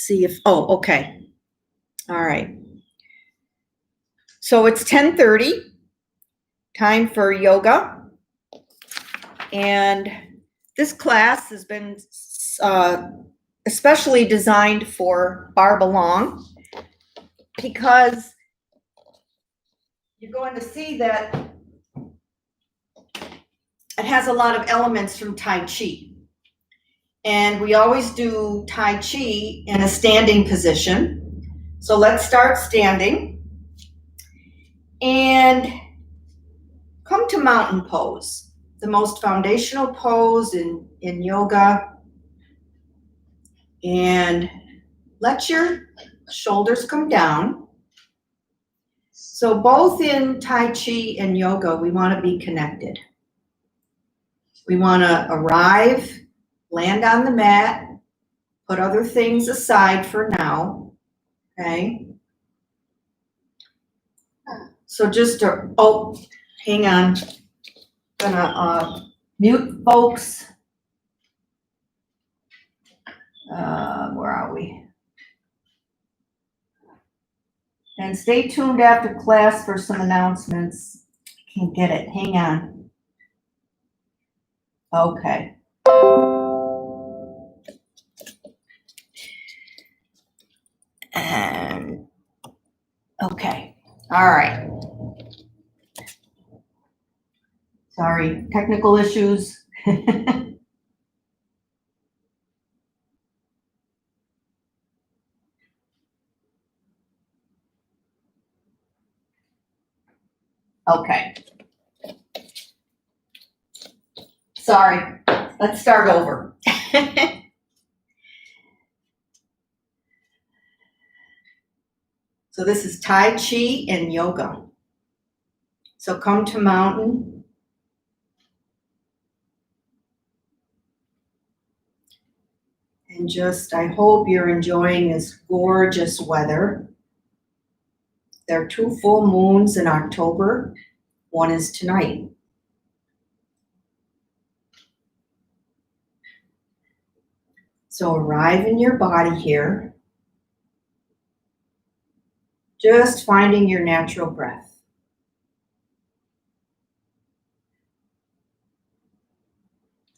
see if, oh, okay. All right. So it's 10:30, time for yoga. And this class has been especially designed for Barb Along because you're going to see that it has a lot of elements from Tai Chi. And we always do Tai Chi in a standing position. So let's start standing. And come to mountain pose, the most foundational pose in yoga. And let your shoulders come down. So both in Tai Chi and yoga, we want to be connected. We want to arrive, land on the mat, put other things aside for now, okay? So just, oh, hang on. Gonna mute folks. Where are we? And stay tuned after class for some announcements. Can't get it. Hang on. Okay. And okay. All right. Sorry, technical issues. Okay. Sorry. Let's start over. So this is Tai Chi and Yoga. So come to mountain. And just, I hope you're enjoying this gorgeous weather. There are 2 full moons in October. One is tonight. So arrive in your body here. Just finding your natural breath.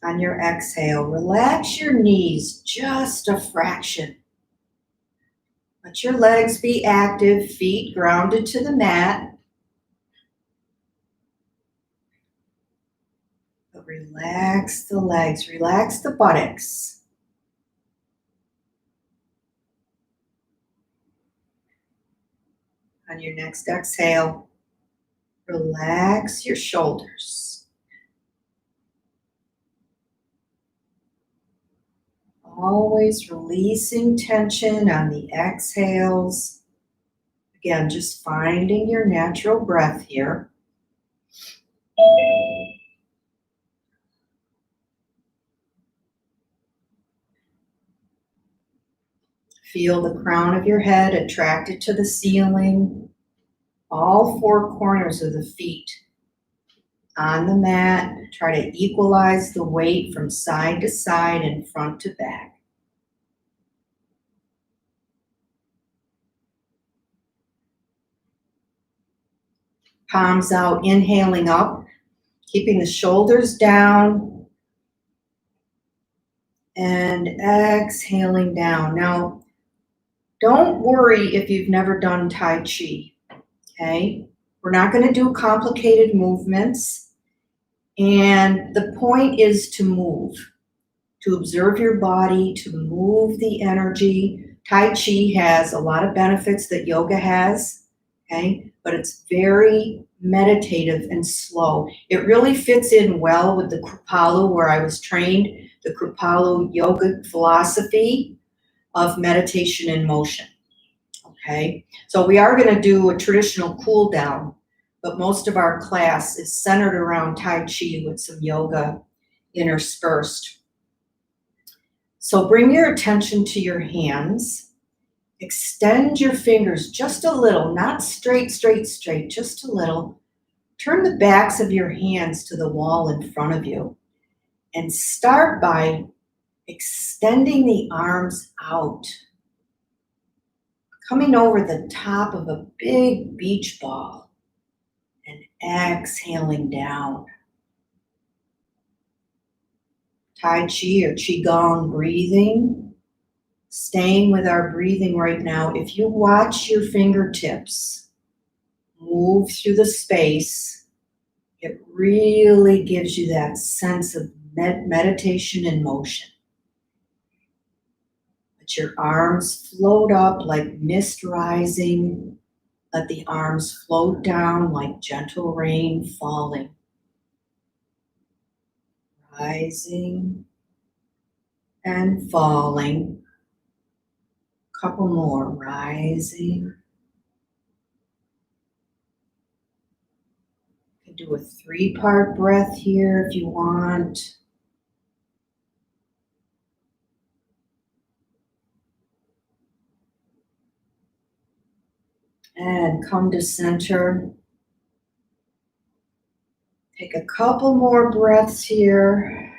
On your exhale, relax your knees just a fraction. Let your legs be active, feet grounded to the mat. But relax the legs, relax the buttocks. On your next exhale, relax your shoulders. Always releasing tension on the exhales. Again, just finding your natural breath here. Feel the crown of your head attracted to the ceiling. All 4 corners of the feet on the mat. Try to equalize the weight from side to side and front to back. Palms out, inhaling up, keeping the shoulders down, and exhaling down. Now, don't worry if you've never done Tai Chi, okay? We're not going to do complicated movements, and the point is to move, to observe your body, to move the energy. Tai Chi has a lot of benefits that yoga has, okay? But it's very meditative and slow. It really fits in well with the Kripalu, where I was trained, the Kripalu yoga philosophy of meditation in motion, okay? So we are going to do a traditional cool down, but most of our class is centered around Tai Chi with some yoga interspersed. So bring your attention to your hands. Extend your fingers just a little, not straight, just a little. Turn the backs of your hands to the wall in front of you. And start by extending the arms out. coming over the top of a big beach ball and exhaling down. Tai Chi or Qigong breathing, staying with our breathing right now. If you watch your fingertips move through the space, it really gives you that sense of meditation in motion. Let your arms float up like mist rising. Let the arms float down like gentle rain falling. Rising and falling. Couple more. Rising. You can do a 3-part breath here if you want. And come to center. Take a couple more breaths here.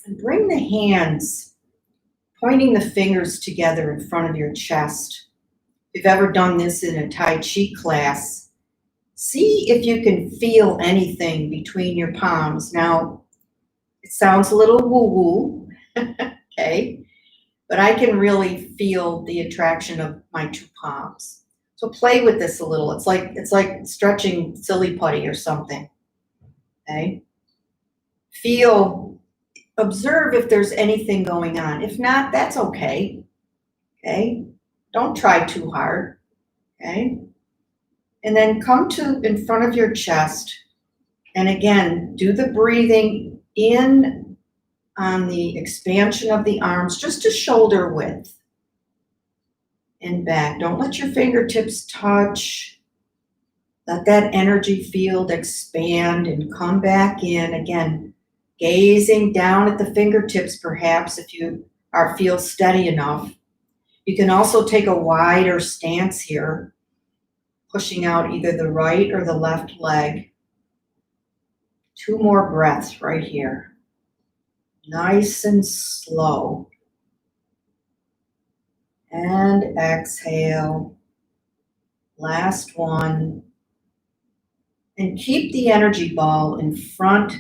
And bring the hands, pointing the fingers together in front of your chest. If you've ever done this in a Tai Chi class, see if you can feel anything between your palms. Now, it sounds a little woo-woo, okay? But I can really feel the attraction of my 2 palms. So play with this a little. It's like stretching silly putty or something, okay? Observe if there's anything going on. If not, that's okay, okay? Don't try too hard, okay? And then come to in front of your chest. And again, do the breathing in on the expansion of the arms, just to shoulder width. And back. Don't let your fingertips touch. Let that energy field expand and come back in. Again, gazing down at the fingertips, perhaps, if you feel steady enough. You can also take a wider stance here, pushing out either the right or the left leg. 2 more breaths right here. Nice and slow. And exhale. Last one. And keep the energy ball in front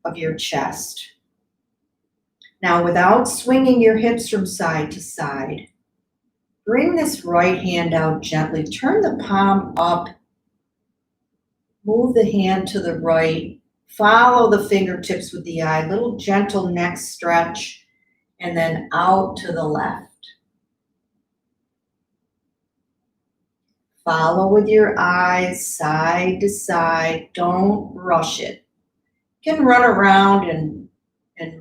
of your chest. Now, without swinging your hips from side to side, bring this right hand out gently. Turn the palm up. Move the hand to the right. Follow the fingertips with the eye. Little gentle neck stretch. And then out to the left. Follow with your eyes side to side. Don't rush it. You can run around and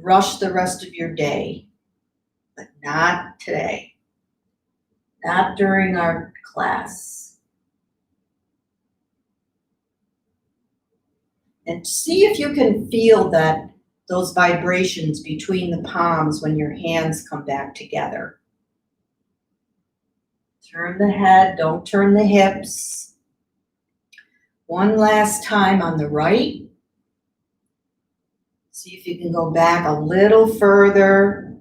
rush the rest of your day, but not today. Not during our class. And see if you can feel those vibrations between the palms when your hands come back together. Turn the head, don't turn the hips. One last time on the right. See if you can go back a little further.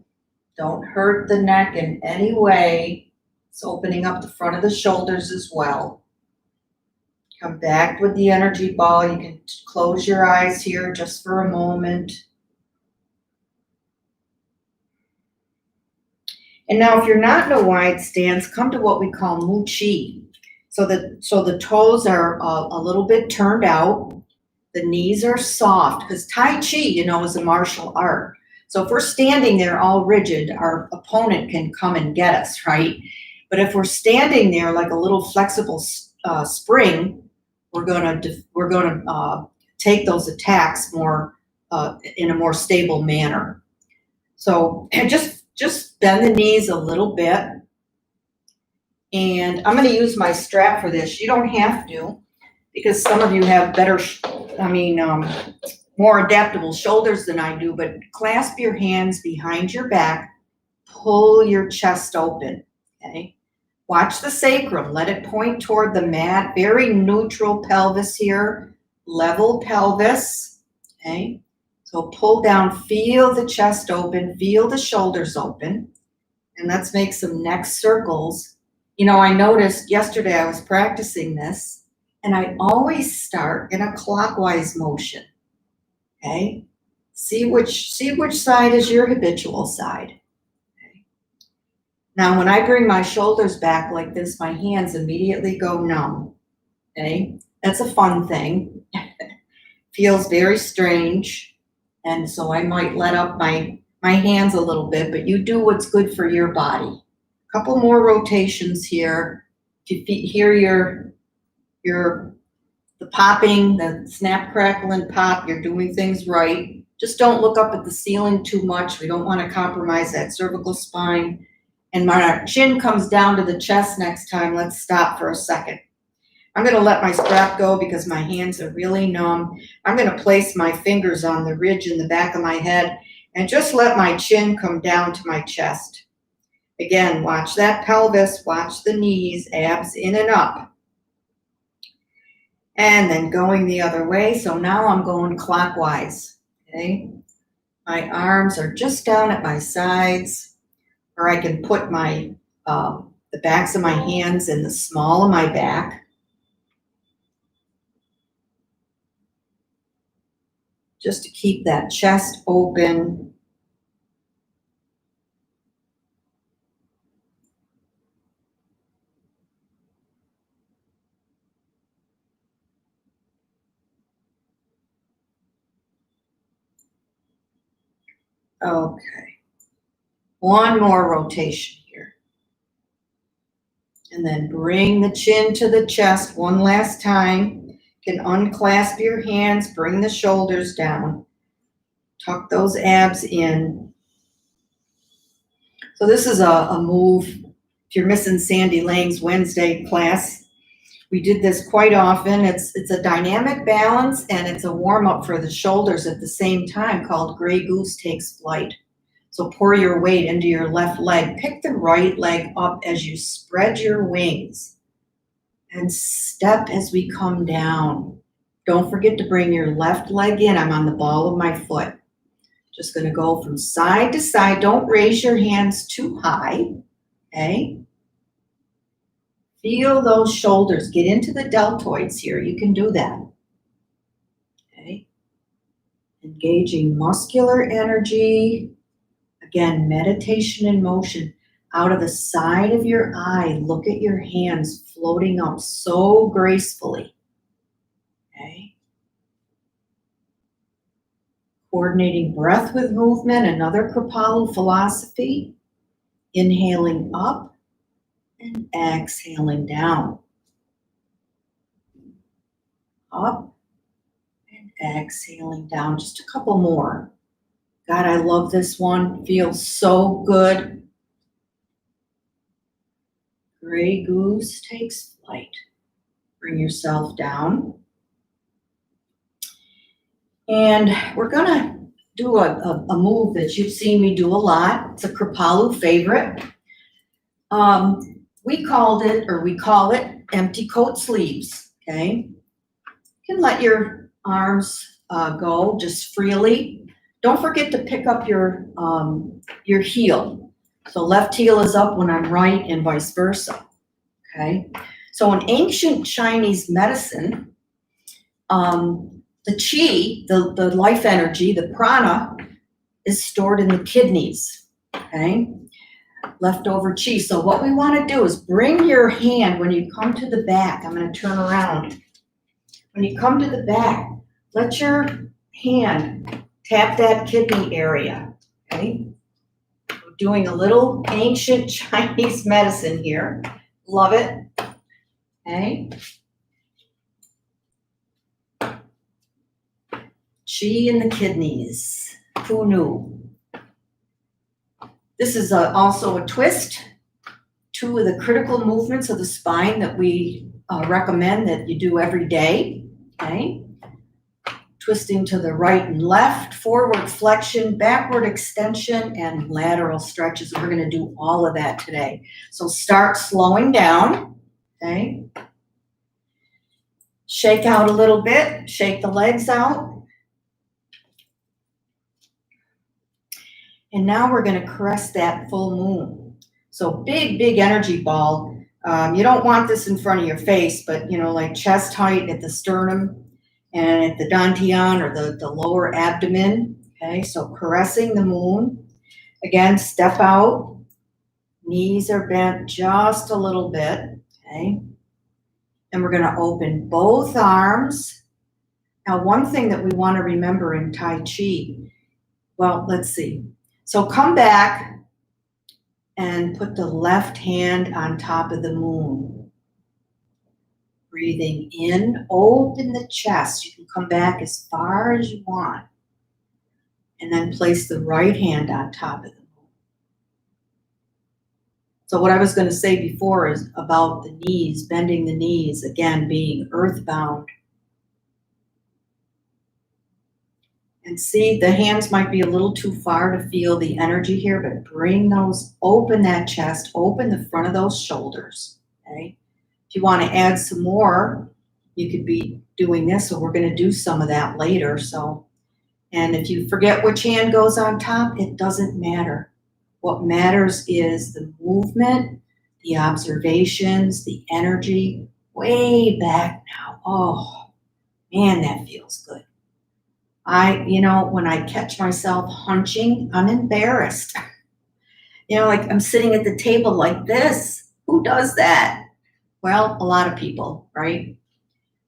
Don't hurt the neck in any way. It's opening up the front of the shoulders as well. Come back with the energy ball. You can close your eyes here just for a moment. And now if you're not in a wide stance, come to what we call Mu Chi. So the toes are a little bit turned out. The knees are soft because Tai Chi, is a martial art. So if we're standing there all rigid, our opponent can come and get us, right? But if we're standing there like a little flexible spring, we're going to take those attacks more in a more stable manner. So just bend the knees a little bit. And I'm going to use my strap for this. You don't have to, because some of you have more adaptable shoulders than I do, but clasp your hands behind your back, pull your chest open, okay? Watch the sacrum, let it point toward the mat, very neutral pelvis here, level pelvis, okay? So pull down, feel the chest open, feel the shoulders open. And let's make some neck circles. You know, I noticed yesterday I was practicing this, and I always start in a clockwise motion. Okay? See which side is your habitual side. Okay? Now, when I bring my shoulders back like this, my hands immediately go numb. Okay? That's a fun thing. Feels very strange. And so I might let up my hands a little bit, but you do what's good for your body. A couple more rotations here. If you hear the popping, the snap, crackle, and pop, you're doing things right. Just don't look up at the ceiling too much. We don't want to compromise that cervical spine. And when our chin comes down to the chest next time, let's stop for a second. I'm going to let my strap go because my hands are really numb. I'm going to place my fingers on the ridge in the back of my head and just let my chin come down to my chest. Again, watch that pelvis, watch the knees, abs in and up. And then going the other way. So now I'm going clockwise. Okay? My arms are just down at my sides, or I can put my the backs of my hands in the small of my back. Just to keep that chest open. Okay. One more rotation here. And then bring the chin to the chest one last time. You can unclasp your hands, bring the shoulders down. Tuck those abs in. So this is a move. If you're missing Sandy Lang's Wednesday class, we did this quite often. It's a dynamic balance, and it's a warm-up for the shoulders at the same time, called Gray Goose Takes Flight. So pour your weight into your left leg. Pick the right leg up as you spread your wings. And step as we come down. Don't forget to bring your left leg in. I'm on the ball of my foot. Just going to go from side to side. Don't raise your hands too high. Okay? Feel those shoulders. Get into the deltoids here. You can do that. Okay? Engaging muscular energy. Again, meditation in motion. Out of the side of your eye, look at your hands floating up so gracefully. Okay? Coordinating breath with movement, another Kripalu philosophy. Inhaling up and exhaling down. Up and exhaling down. Just a couple more. God, I love this one. Feels so good. Gray Goose Takes Flight. Bring yourself down. And we're going to do a move that you've seen me do a lot. It's a Kripalu favorite. We call it empty coat sleeves, okay? You can let your arms go just freely. Don't forget to pick up your heel. So left heel is up when I'm right and vice versa, okay? So in ancient Chinese medicine, the qi, the life energy, the prana, is stored in the kidneys, okay? Leftover qi. So what we want to do is bring your hand when you come to the back. I'm going to turn around. When you come to the back, let your hand tap that kidney area, okay? We're doing a little ancient Chinese medicine here. Love it, okay? Qi in the kidneys. Who knew? This is also a twist. Two of the critical movements of the spine that we recommend that you do every day. Okay? Twisting to the right and left, forward flexion, backward extension, and lateral stretches. We're going to do all of that today. So start slowing down. Okay? Shake out a little bit. Shake the legs out. And now we're going to caress that full moon. So big energy ball. You don't want this in front of your face, but like chest height at the sternum and at the dantian or the lower abdomen. Okay, so caressing the moon. Again, step out. Knees are bent just a little bit. Okay. And we're going to open both arms. Now, one thing that we want to remember in Tai Chi, well, let's see. So come back and put the left hand on top of the moon. Breathing in, open the chest. You can come back as far as you want. And then place the right hand on top of the moon. So what I was going to say before is about the knees, bending the knees, again, being earthbound. And see, the hands might be a little too far to feel the energy here, but bring those, open that chest, open the front of those shoulders, okay? If you want to add some more, you could be doing this, so we're going to do some of that later. So, and if you forget which hand goes on top, it doesn't matter. What matters is the movement, the observations, the energy, way back now. Oh, man, that feels good. When I catch myself hunching, I'm embarrassed. Like I'm sitting at the table like this. Who does that? Well, a lot of people, right?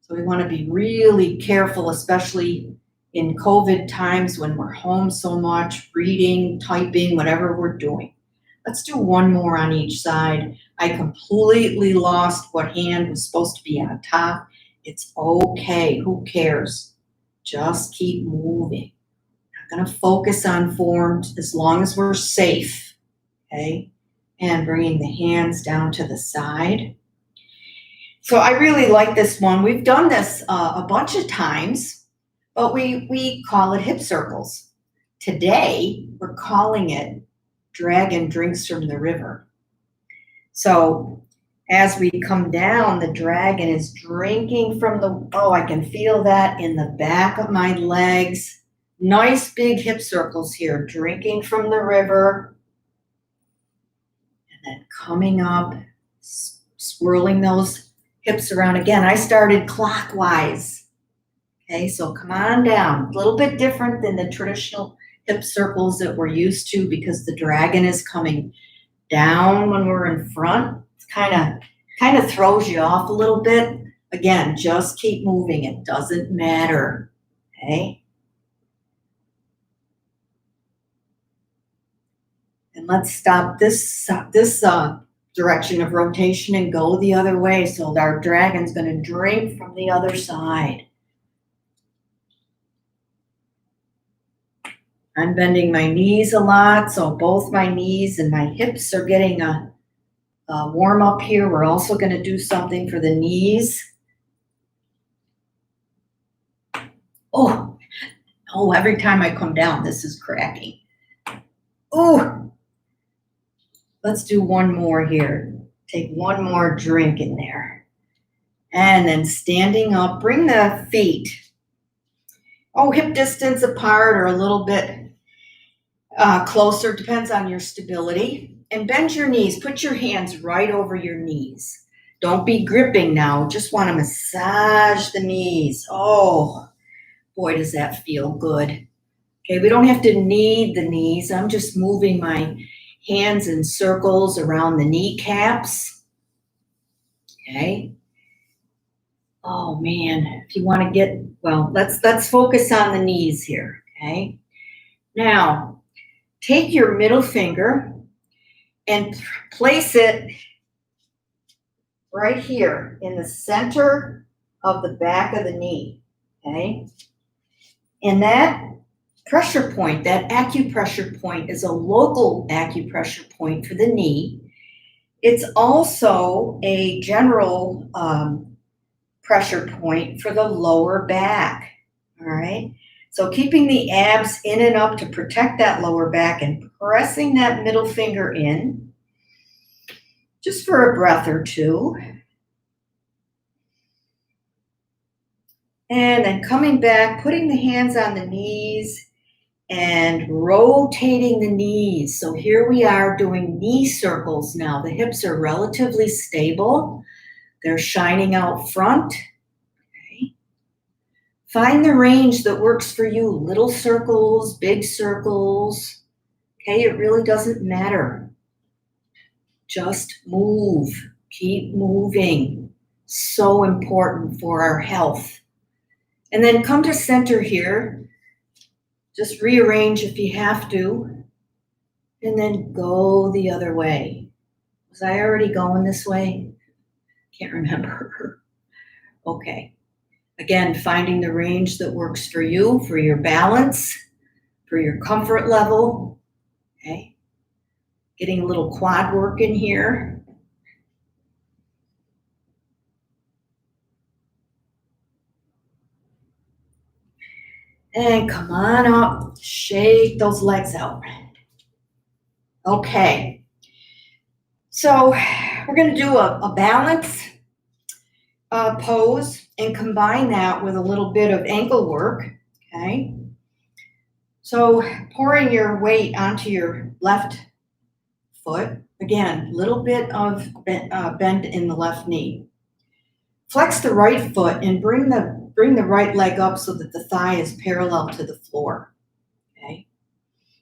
So we want to be really careful, especially in COVID times when we're home so much, reading, typing, whatever we're doing. Let's do one more on each side. I completely lost what hand was supposed to be on top. It's okay. Who cares? Just keep moving. Not going to focus on form as long as we're safe, okay? And bringing the hands down to the side. So I really like this one. We've done this a bunch of times, but we call it hip circles. Today, we're calling it Dragon Drinks from the River. So as we come down, the dragon is drinking from I can feel that in the back of my legs. Nice big hip circles here, drinking from the river. And then coming up, swirling those hips around. Again, I started clockwise. Okay, so come on down. A little bit different than the traditional hip circles that we're used to because the dragon is coming down when we're in front. It's kind of throws you off a little bit. Again, just keep moving. It doesn't matter. Okay? And let's stop this direction of rotation and go the other way. So our dragon's going to drink from the other side. I'm bending my knees a lot, so both my knees and my hips are getting a warm up here. We're also going to do something for the knees. Oh, every time I come down, this is cracking. Oh, let's do one more here. Take one more drink in there. And then standing up, bring the feet, hip distance apart or a little bit closer, depends on your stability. And bend your knees, put your hands right over your knees. Don't be gripping now, just want to massage the knees. Oh, boy, does that feel good. Okay, we don't have to knead the knees. I'm just moving my hands in circles around the kneecaps. Okay. Oh man, if you want to get, let's focus on the knees here. Okay. Now, take your middle finger and place it right here in the center of the back of the knee. Okay. And that pressure point, that acupressure point, is a local acupressure point for the knee. It's also a general pressure point for the lower back. All right. So keeping the abs in and up to protect that lower back and pressing that middle finger in just for a breath or two. And then coming back, putting the hands on the knees and rotating the knees. So here we are doing knee circles now. The hips are relatively stable. They're shining out front. Okay. Find the range that works for you. Little circles, big circles. Okay, it really doesn't matter. Just move. Keep moving. So important for our health. And then come to center here. Just rearrange if you have to. And then go the other way. Was I already going this way? Can't remember. Okay. Again, finding the range that works for you, for your balance, for your comfort level. Okay. Getting a little quad work in here. And come on up. Shake those legs out. Okay. So we're going to do a balance pose and combine that with a little bit of ankle work. Okay. So pouring your weight onto your left foot. Again, little bit of bend in the left knee. Flex the right foot and bring the right leg up so that the thigh is parallel to the floor. Okay.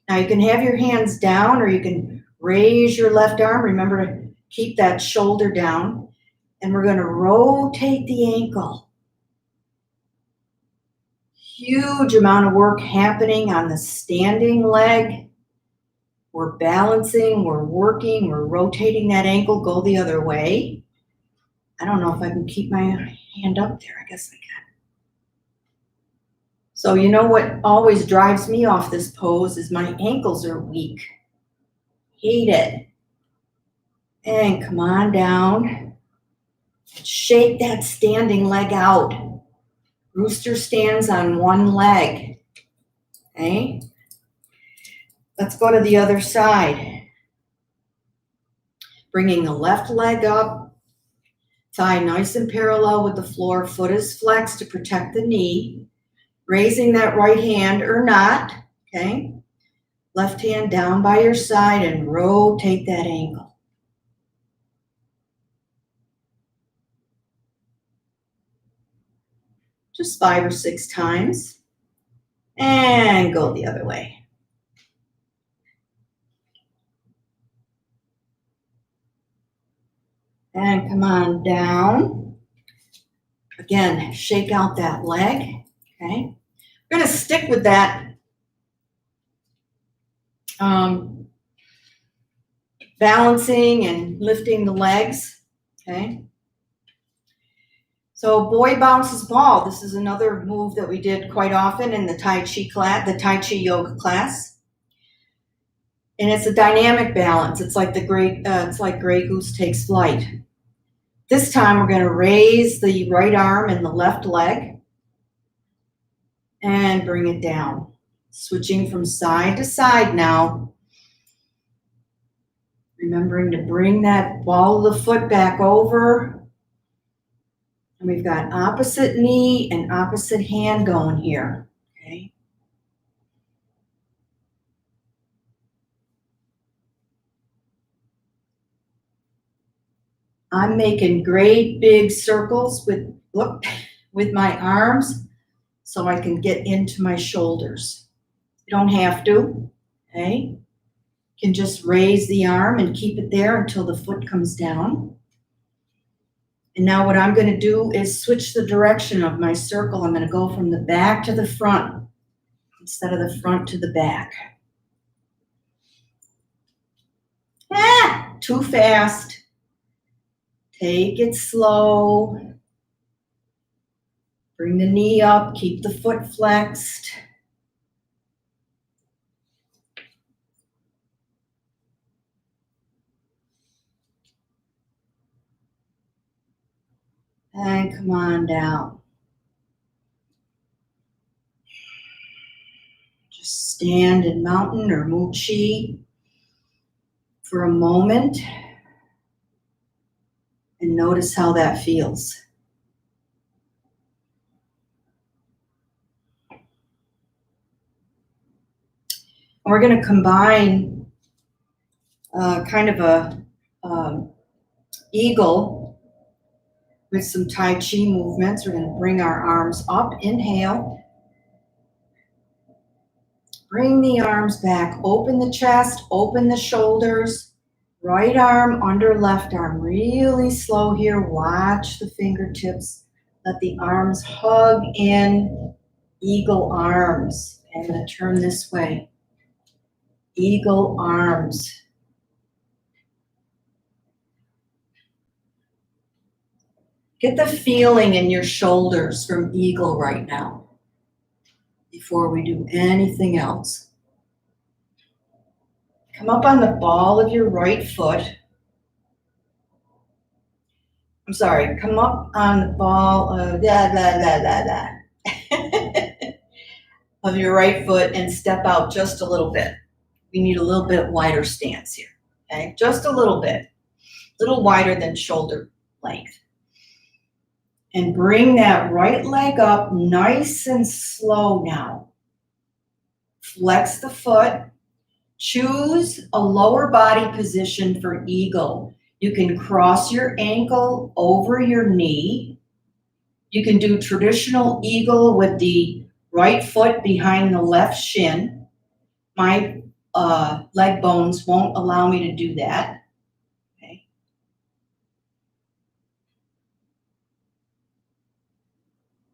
Now you can have your hands down or you can raise your left arm. Remember to keep that shoulder down. And we're going to rotate the ankle. Huge amount of work happening on the standing leg. We're balancing, we're working, we're rotating that ankle, go the other way. I don't know if I can keep my hand up there. I guess I can. So you know what always drives me off this pose is my ankles are weak. Hate it. And come on down. Shake that standing leg out. Rooster stands on one leg. Okay. Let's go to the other side. Bringing the left leg up. Thigh nice and parallel with the floor. Foot is flexed to protect the knee. Raising that right hand or not. Okay. Left hand down by your side and rotate that ankle. Just 5 or 6 times. And go the other way. And come on down. Again, shake out that leg. Okay. We're going to stick with that balancing and lifting the legs. Okay. So boy bounces ball. This is another move that we did quite often in the Tai Chi class, the Tai Chi yoga class. And it's a dynamic balance. It's like it's like Grey Goose takes flight. This time we're going to raise the right arm and the left leg and bring it down. Switching from side to side now. Remembering to bring that ball of the foot back over. And we've got opposite knee and opposite hand going here. Okay. I'm making great big circles with my arms so I can get into my shoulders. You don't have to, okay? You can just raise the arm and keep it there until the foot comes down. And now what I'm going to do is switch the direction of my circle. I'm going to go from the back to the front instead of the front to the back. Too fast. Take it slow. Bring the knee up, keep the foot flexed. And come on down. Just stand in mountain or Mu Chi for a moment and notice how that feels. We're going to combine kind of a eagle with some Tai Chi movements. We're going to bring our arms up, inhale. Bring the arms back, open the chest, open the shoulders, right arm under left arm. Really slow here, watch the fingertips. Let the arms hug in, eagle arms. I'm going to turn this way. Eagle arms. Get the feeling in your shoulders from eagle right now before we do anything else. Come up on the ball of your right foot. I'm sorry, come up on the ball of of your right foot and step out just a little bit. We need a little bit wider stance here, okay? Just a little bit, a little wider than shoulder length. And bring that right leg up nice and slow now. Flex the foot. Choose a lower body position for eagle. You can cross your ankle over your knee. You can do traditional eagle with the right foot behind the left shin. My leg bones won't allow me to do that. Okay.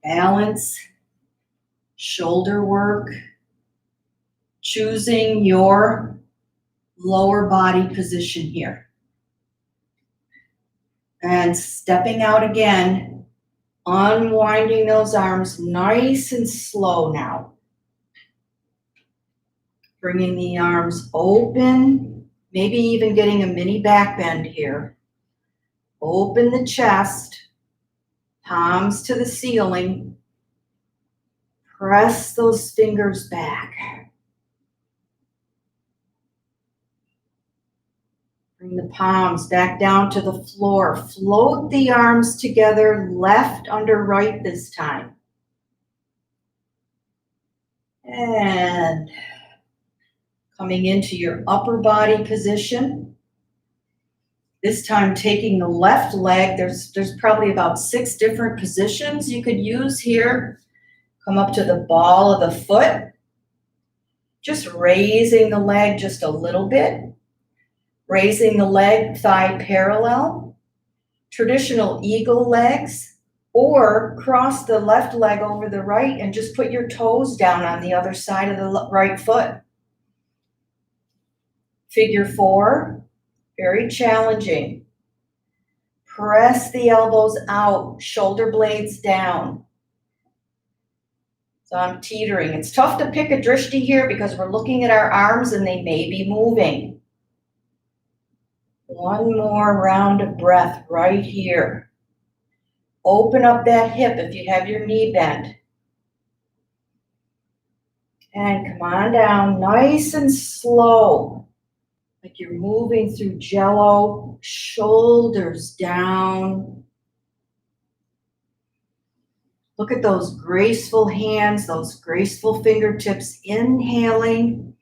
Balance, shoulder work, choosing your lower body position here. And stepping out again, unwinding those arms nice and slow now. Bringing the arms open, maybe even getting a mini back bend here. Open the chest, palms to the ceiling. Press those fingers back. Bring the palms back down to the floor. Float the arms together, left under right this time. And coming into your upper body position. This time taking the left leg. There's probably about 6 different positions you could use here. Come up to the ball of the foot. Just raising the leg just a little bit. Raising the leg, thigh parallel. Traditional eagle legs. Or cross the left leg over the right and just put your toes down on the other side of the right foot. Figure 4, very challenging. Press the elbows out, shoulder blades down. So I'm teetering. It's tough to pick a drishti here because we're looking at our arms and they may be moving. One more round of breath right here. Open up that hip if you have your knee bent. And come on down, nice and slow. Like you're moving through jello, shoulders down. Look at those graceful hands, those graceful fingertips, inhaling.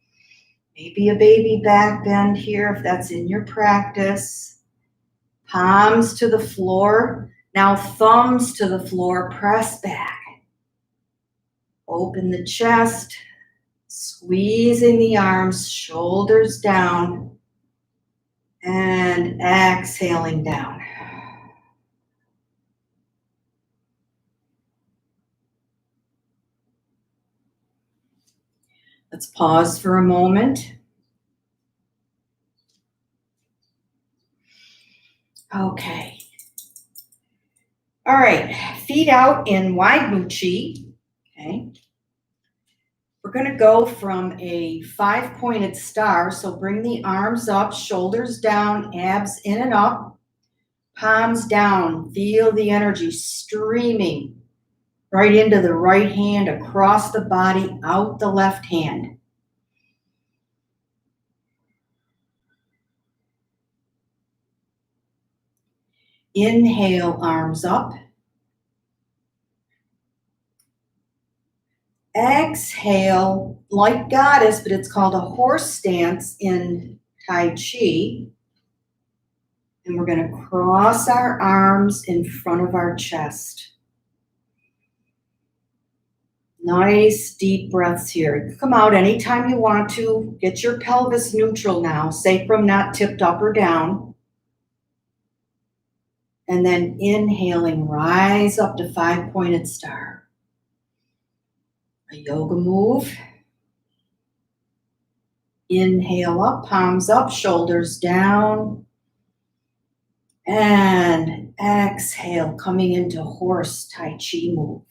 Maybe a baby back bend here if that's in your practice. Palms to the floor. Now thumbs to the floor, press back. Open the chest, squeezing the arms, shoulders down, and exhaling down. Let's pause for a moment. Okay. All right, feet out in wide muchi. Okay. We're going to go from a 5-pointed star. So bring the arms up, shoulders down, abs in and up, palms down. Feel the energy streaming right into the right hand, across the body, out the left hand. Inhale, arms up. Exhale like goddess, but it's called a horse stance in Tai Chi. And we're going to cross our arms in front of our chest. Nice deep breaths here. Come out anytime you want to. Get your pelvis neutral now. Sacrum not tipped up or down. And then inhaling, rise up to 5-pointed star. A yoga move. Inhale up, palms up, shoulders down. And exhale, coming into horse Tai Chi move.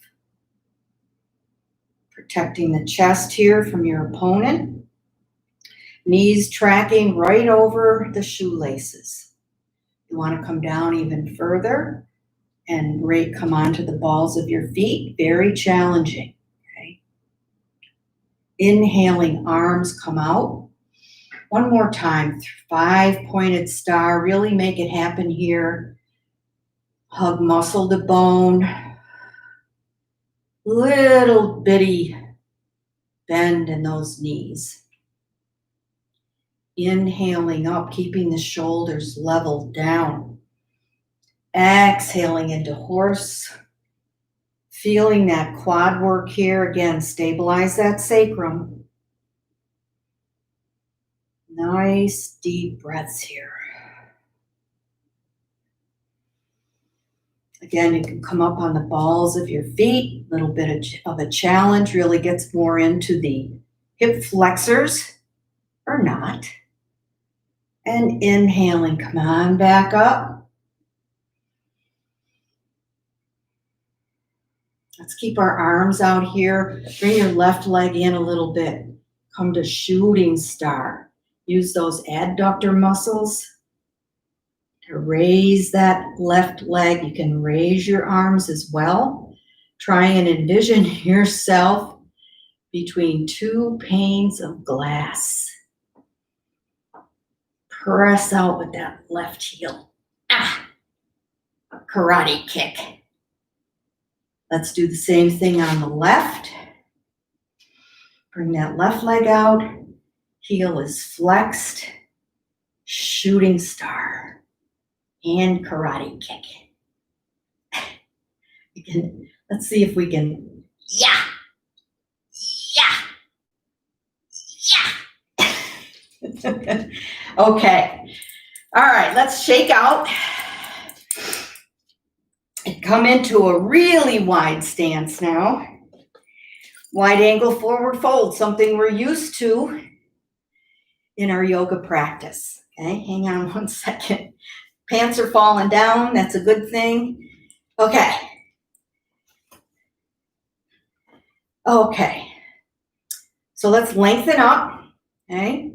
Protecting the chest here from your opponent. Knees tracking right over the shoelaces. You want to come down even further and come onto the balls of your feet. Very challenging. Okay. Inhaling, arms come out. One more time, 5-pointed star. Really make it happen here. Hug muscle to bone. Little bitty bend in those knees. Inhaling up, keeping the shoulders level down. Exhaling into horse. Feeling that quad work here. Again, stabilize that sacrum. Nice deep breaths here. Again, you can come up on the balls of your feet. A little bit of a challenge. Really gets more into the hip flexors or not. And inhaling, come on back up. Let's keep our arms out here. Bring your left leg in a little bit. Come to shooting star. Use those adductor muscles to raise that left leg. You can raise your arms as well. Try and envision yourself between two panes of glass. Press out with that left heel. Ah, a karate kick. Let's do the same thing on the left. Bring that left leg out. Heel is flexed. Shooting star. And karate kick. Let's see if we can. Yeah. Okay. All right, let's shake out and come into a really wide stance now. Wide angle forward fold, something we're used to in our yoga practice. Okay, hang on one second. Pants are falling down, that's a good thing. Okay. Okay. So let's lengthen up. Okay.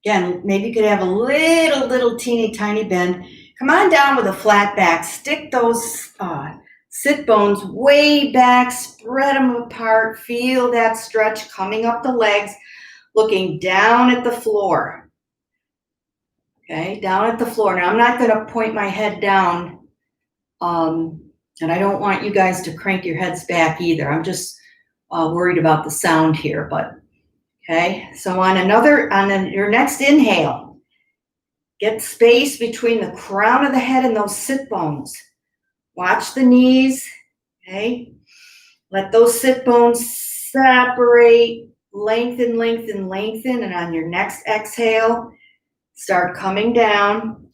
Again, maybe you could have a little teeny tiny bend. Come on down with a flat back. Stick those sit bones way back. Spread them apart. Feel that stretch coming up the legs. Looking down at the floor. Okay, down at the floor. Now, I'm not going to point my head down. And I don't want you guys to crank your heads back either. I'm just worried about the sound here. But okay, so on your next inhale, get space between the crown of the head and those sit bones. Watch the knees, okay? Let those sit bones separate, lengthen, lengthen, lengthen, and on your next exhale, start coming down.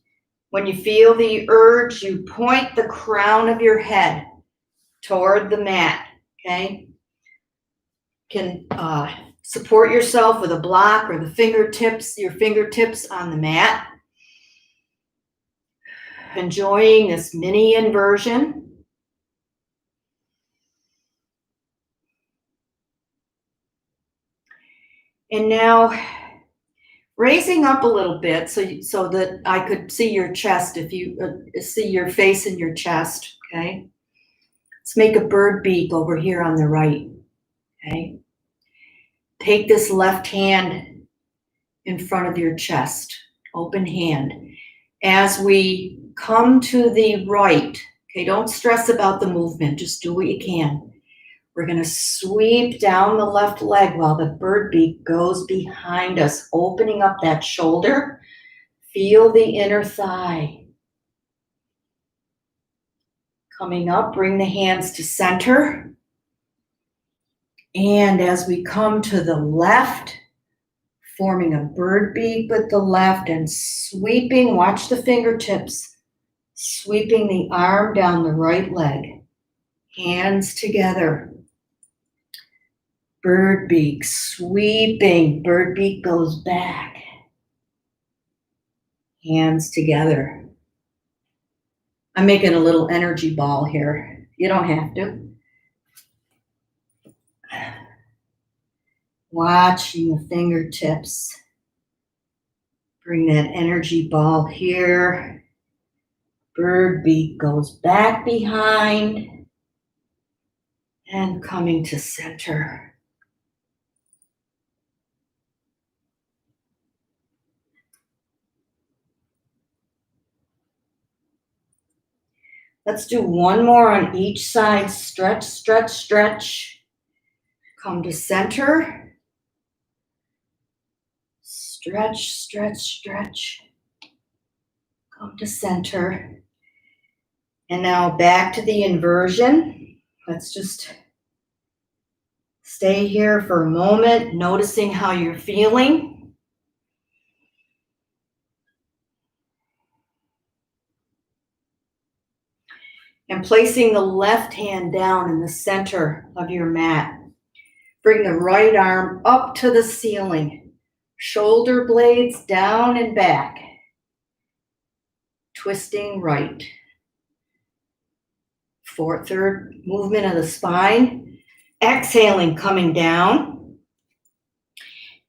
When you feel the urge, you point the crown of your head toward the mat, okay? Can support yourself with a block or your fingertips on the mat. Enjoying this mini inversion. And now raising up a little bit so that I could see your chest, if you see your face in your chest, okay? Let's make a bird beak over here on the right, okay? Take this left hand in front of your chest, open hand. As we come to the right, okay, don't stress about the movement, just do what you can. We're going to sweep down the left leg while the bird beak goes behind us, opening up that shoulder. Feel the inner thigh. Coming up, bring the hands to center. And as we come to the left, forming a bird beak with the left and sweeping, watch the fingertips, sweeping the arm down the right leg. Hands together. Bird beak, sweeping, bird beak goes back. Hands together. I'm making a little energy ball here. You don't have to. Watching the fingertips. Bring that energy ball here. Bird beak goes back behind and coming to center. Let's do one more on each side. Stretch, stretch, stretch. Come to center. Stretch, stretch, stretch. Come to center. And now back to the inversion. Let's just stay here for a moment, noticing how you're feeling. And placing the left hand down in the center of your mat. Bring the right arm up to the ceiling. Shoulder blades down and back. Twisting right. Third movement of the spine. Exhaling, coming down.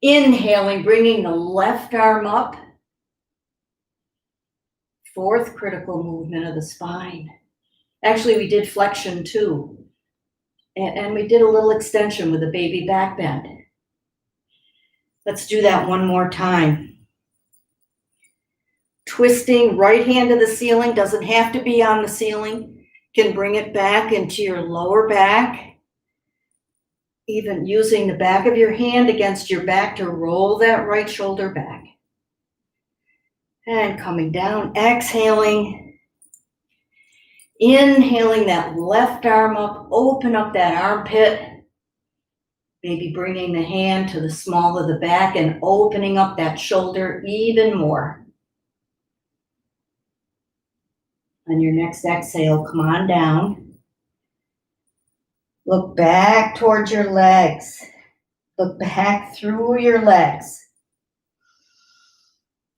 Inhaling, bringing the left arm up. Fourth critical movement of the spine. Actually, we did flexion too. And we did a little extension with a baby back bend. Let's do that one more time. Twisting right hand to the ceiling, doesn't have to be on the ceiling. Can bring it back into your lower back. Even using the back of your hand against your back to roll that right shoulder back. And coming down, exhaling. Inhaling that left arm up, open up that armpit. Maybe bringing the hand to the small of the back and opening up that shoulder even more. On your next exhale, come on down. Look back towards your legs. Look back through your legs.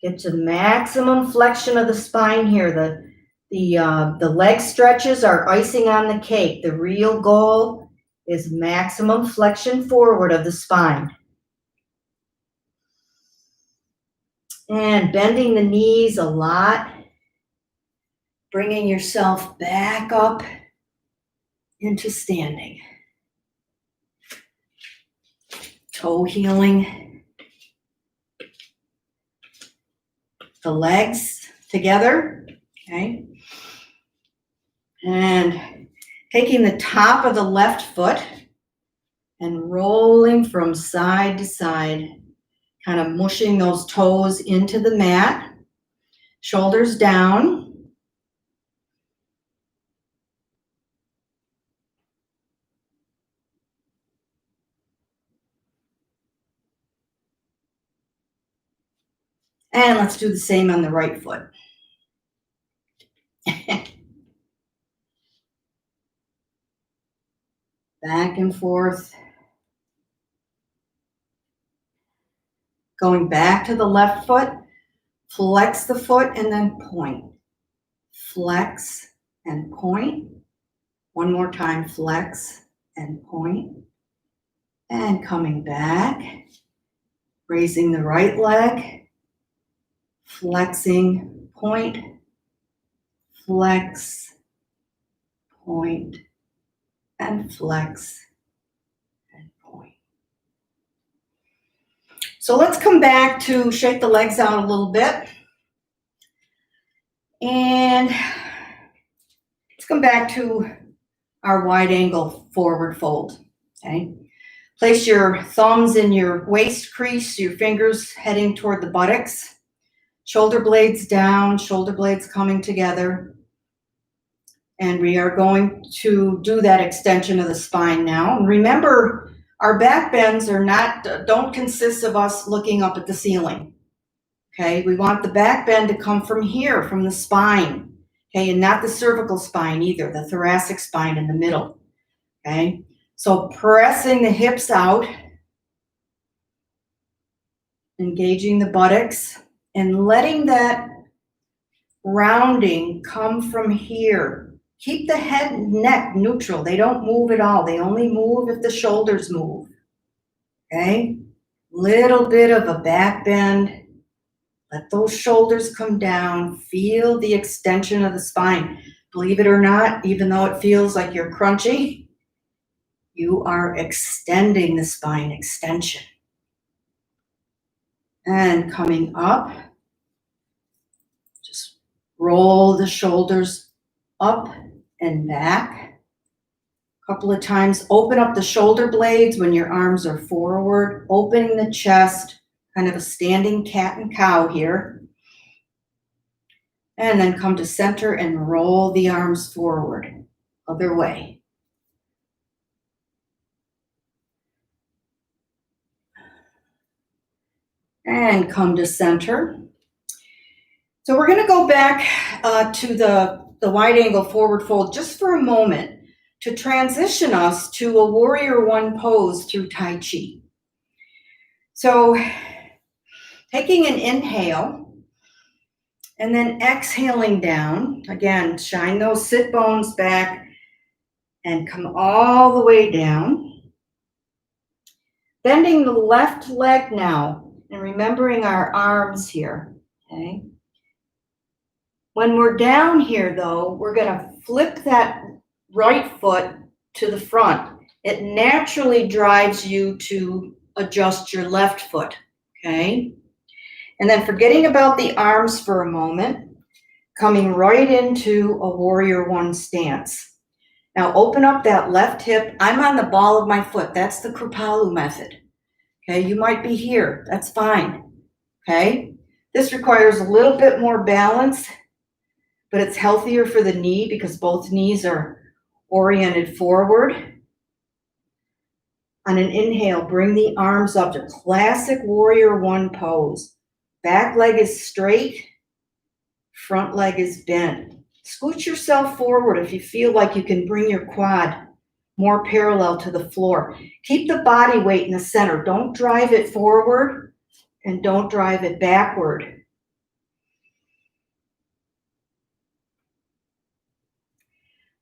Get to maximum flexion of the spine here. The leg stretches are icing on the cake. The real goal is maximum flexion forward of the spine. And bending the knees a lot. Bringing yourself back up into standing. Toe healing. The legs together. Okay. And taking the top of the left foot and rolling from side to side, kind of mushing those toes into the mat, shoulders down. And let's do the same on the right foot. Back and forth. Going back to the left foot, flex the foot and then point. Flex and point. One more time, flex and point. And coming back, raising the right leg, flexing, point, flex, point, and flex, and point. So let's come back to shake the legs out a little bit. And let's come back to our wide angle forward fold, okay? Place your thumbs in your waist crease, your fingers heading toward the buttocks, shoulder blades down, shoulder blades coming together. And we are going to do that extension of the spine now. And remember, our back bends don't consist of us looking up at the ceiling. Okay, we want the back bend to come from here, from the spine. Okay, and not the cervical spine either, the thoracic spine in the middle. Okay, so pressing the hips out, engaging the buttocks, and letting that rounding come from here. Keep the head and neck neutral. They don't move at all. They only move if the shoulders move. Okay? Little bit of a back bend. Let those shoulders come down. Feel the extension of the spine. Believe it or not, even though it feels like you're crunchy, you are extending the spine extension. And coming up, just roll the shoulders up and back. A couple of times, open up the shoulder blades when your arms are forward, opening the chest, kind of a standing cat and cow here. And then come to center and roll the arms forward, other way. And come to center. So we're going to go back to the wide angle forward fold just for a moment to transition us to a warrior one pose through Tai Chi. So taking an inhale and then exhaling down. Again, shine those sit bones back and come all the way down. Bending the left leg now and remembering our arms here, okay? When we're down here though, we're gonna flip that right foot to the front. It naturally drives you to adjust your left foot, okay? And then forgetting about the arms for a moment, coming right into a warrior one stance. Now open up that left hip. I'm on the ball of my foot. That's the Kripalu method. Okay, you might be here. That's fine. Okay, this requires a little bit more balance, but it's healthier for the knee because both knees are oriented forward. On an inhale, bring the arms up to classic warrior one pose. Back leg is straight, front leg is bent. Scoot yourself forward if you feel like you can bring your quad more parallel to the floor. Keep the body weight in the center. Don't drive it forward and don't drive it backward.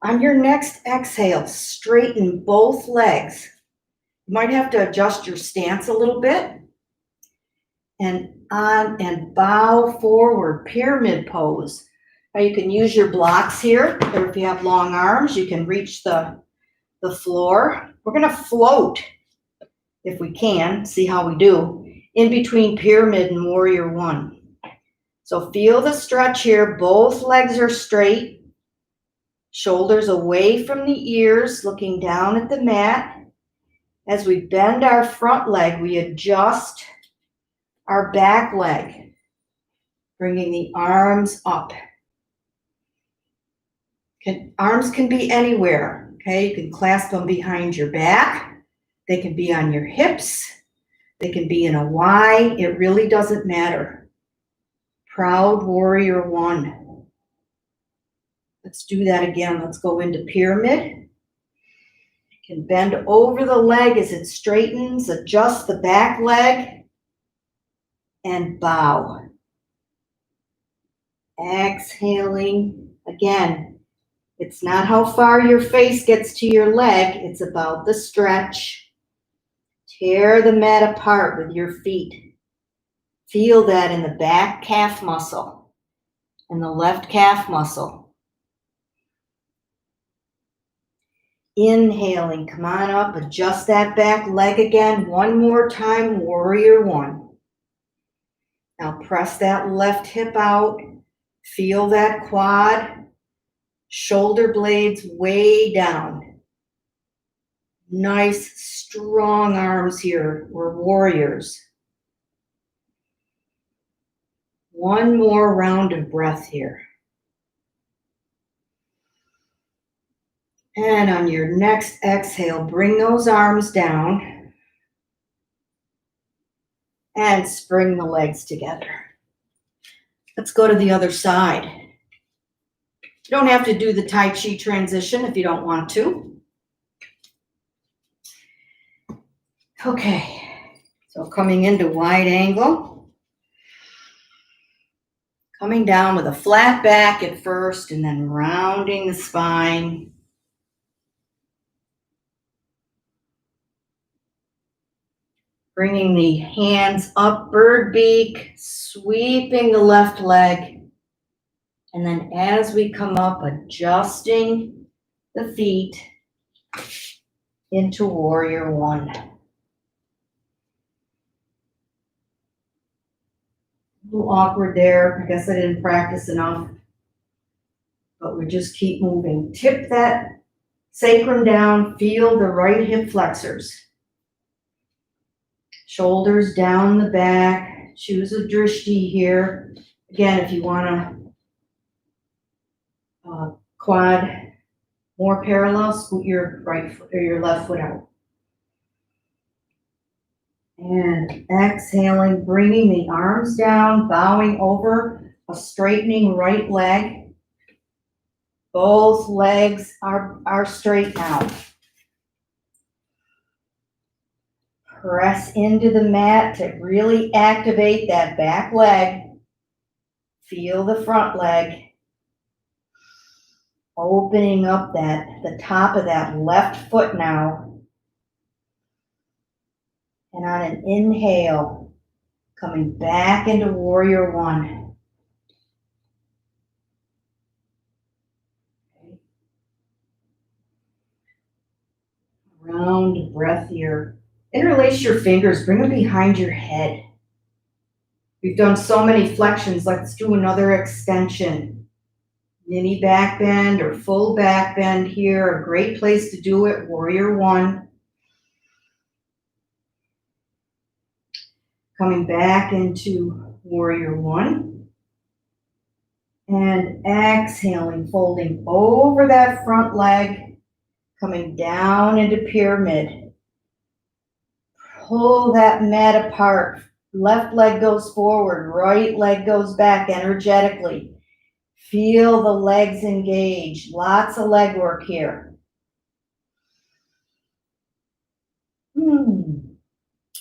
On your next exhale, straighten both legs. You might have to adjust your stance a little bit. And on and bow forward, pyramid pose. Now you can use your blocks here, or if you have long arms, you can reach the floor. We're gonna float, if we can, see how we do, in between pyramid and warrior one. So feel the stretch here. Both legs are straight. Shoulders away from the ears, looking down at the mat. As we bend our front leg, we adjust our back leg, bringing the arms up. Arms can be anywhere, okay? You can clasp them behind your back. They can be on your hips. They can be in a Y. It really doesn't matter. Proud warrior one. Let's do that again. Let's go into pyramid. You can bend over the leg as it straightens. Adjust the back leg and bow. Exhaling. Again, it's not how far your face gets to your leg. It's about the stretch. Tear the mat apart with your feet. Feel that in the back calf muscle and the left calf muscle. Inhaling, come on up, adjust that back leg again. One more time, warrior one. Now press that left hip out. Feel that quad. Shoulder blades way down. Nice, strong arms here. We're warriors. One more round of breath here. And on your next exhale, bring those arms down and spring the legs together. Let's go to the other side. You don't have to do the Tai Chi transition if you don't want to. Okay, so coming into wide angle. Coming down with a flat back at first and then rounding the spine. Bringing the hands up, bird beak, sweeping the left leg. And then as we come up, adjusting the feet into warrior one. A little awkward there. I guess I didn't practice enough. But we just keep moving. Tip that sacrum down. Feel the right hip flexors. Shoulders down the back. Choose a drishti here. Again, if you want to quad more parallel, scoot your right foot or your left foot out. And exhaling, bringing the arms down, bowing over a straightening right leg. Both legs are straight now. Press into the mat to really activate that back leg. Feel the front leg. Opening up the top of that left foot now. And on an inhale, coming back into warrior one. Okay. Round breath here. Interlace your fingers, bring them behind your head. We've done so many flexions. Let's do another extension. Mini back bend or full back bend here. A great place to do it, warrior one. Coming back into warrior one. And exhaling, folding over that front leg. Coming down into pyramid. Pull that mat apart. Left leg goes forward, right leg goes back energetically. Feel the legs engage. Lots of leg work here.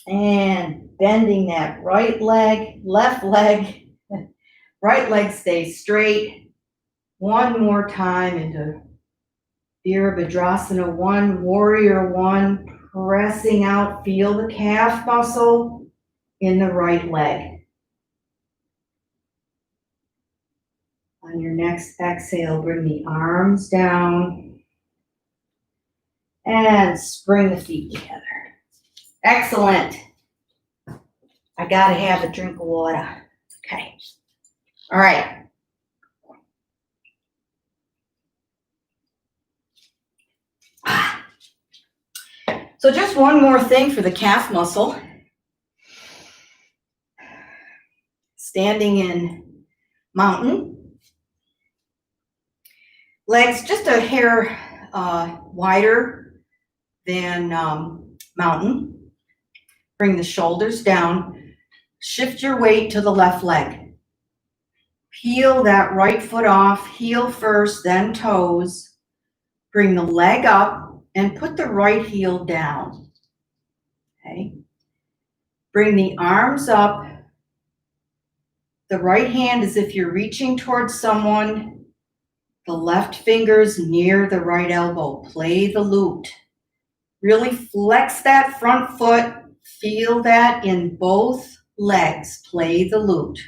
And bending that right leg, left leg, right leg stays straight. One more time into Virabhadrasana 1, warrior 1. Pressing out, feel the calf muscle in the right leg. On your next exhale, bring the arms down and spring the feet together. Excellent. I gotta have a drink of water. Okay. All right. So just one more thing for the calf muscle. Standing in mountain. Legs just a hair wider than mountain. Bring the shoulders down. Shift your weight to the left leg. Peel that right foot off, heel first, then toes. Bring the leg up and put the right heel down. Okay. Bring the arms up. The right hand as if you're reaching towards someone. The left fingers near the right elbow. Play the lute. Really flex that front foot. Feel that in both legs. Play the lute.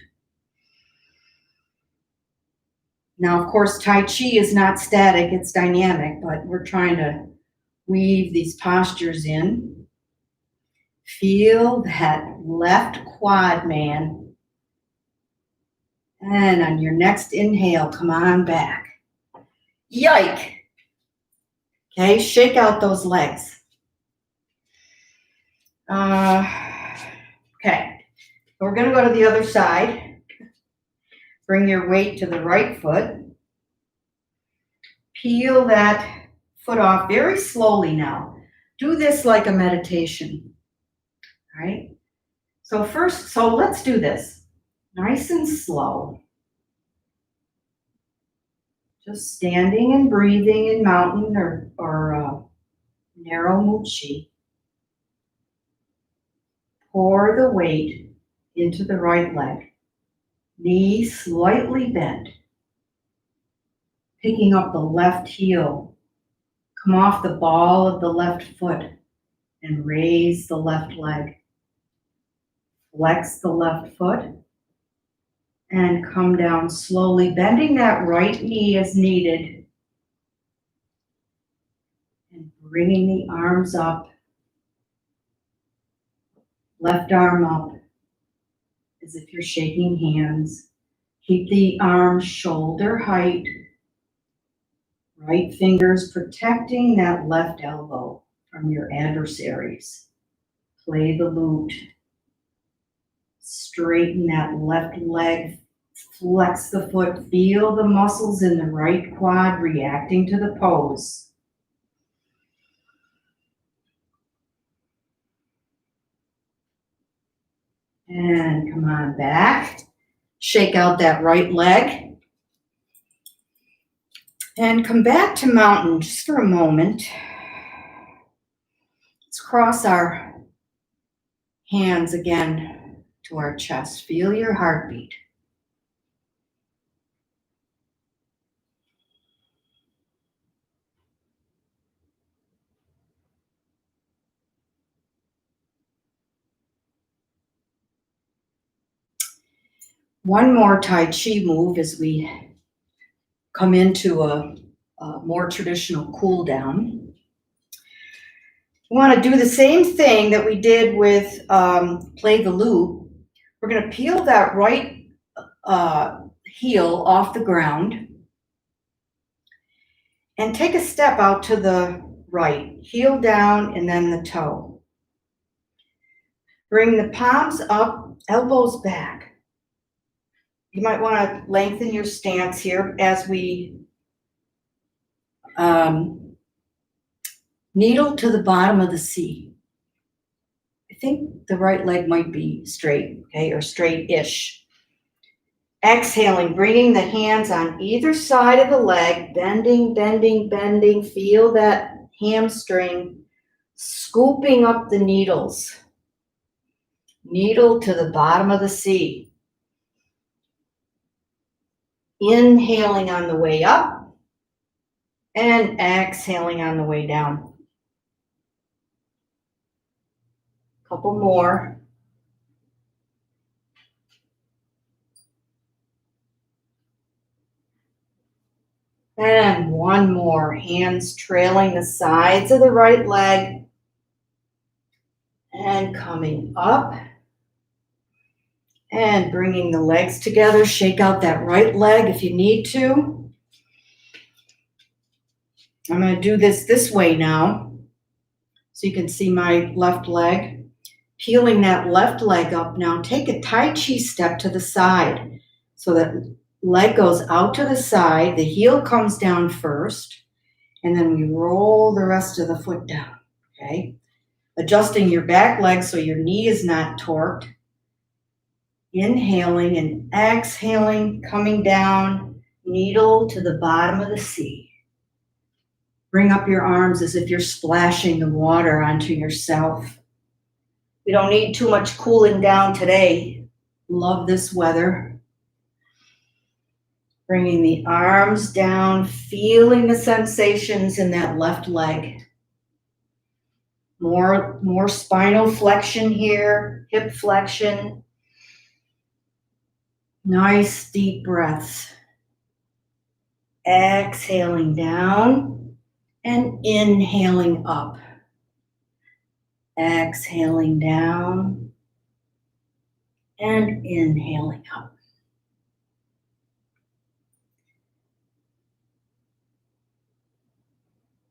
Now, of course, Tai Chi is not static, it's dynamic, but we're trying to weave these postures in. Feel that left quad, man. And on your next inhale, come on back. Yike. Okay, shake out those legs. Okay, we're gonna go to the other side. Bring your weight to the right foot. Peel that foot off very slowly now. Do this like a meditation, all right? So let's do this. Nice and slow. Just standing and breathing in mountain or narrow muchi. Pour the weight into the right leg. Knee slightly bent. Picking up the left heel. Come off the ball of the left foot and raise the left leg. Flex the left foot and come down slowly, bending that right knee as needed. And bringing the arms up. Left arm up as if you're shaking hands. Keep the arms shoulder height. Right fingers protecting that left elbow from your adversaries. Play the lute. Straighten that left leg. Flex the foot. Feel the muscles in the right quad reacting to the pose. And come on back. Shake out that right leg. And come back to mountain just for a moment. Let's cross our hands again to our chest. Feel your heartbeat. One more Tai Chi move as we come into a more traditional cool down. We want to do the same thing that we did with play the lute. We're going to peel that right heel off the ground and take a step out to the right, heel down and then the toe. Bring the palms up, elbows back. You might want to lengthen your stance here as we needle to the bottom of the C. I think the right leg might be straight, okay, or straight-ish. Exhaling, bringing the hands on either side of the leg, bending, bending, bending. Feel that hamstring, scooping up the needles. Needle to the bottom of the C. Inhaling on the way up and exhaling on the way down. Couple more. And one more. Hands trailing the sides of the right leg and coming up and bringing the legs together. Shake out that right leg if you need to. I'm going to do this way now so you can see my left leg. Peeling that left leg up now. Take a Tai Chi step to the side so that leg goes out to the side. The heel comes down first, and then we roll the rest of the foot down, okay? Adjusting your back leg so your knee is not torqued. Inhaling and exhaling, coming down, needle to the bottom of the C. Bring up your arms as if you're splashing the water onto yourself. We don't need too much cooling down today. Love this weather. Bringing the arms down, feeling the sensations in that left leg. More spinal flexion here, hip flexion. Nice deep breaths. Exhaling down and inhaling up. Exhaling down and inhaling up.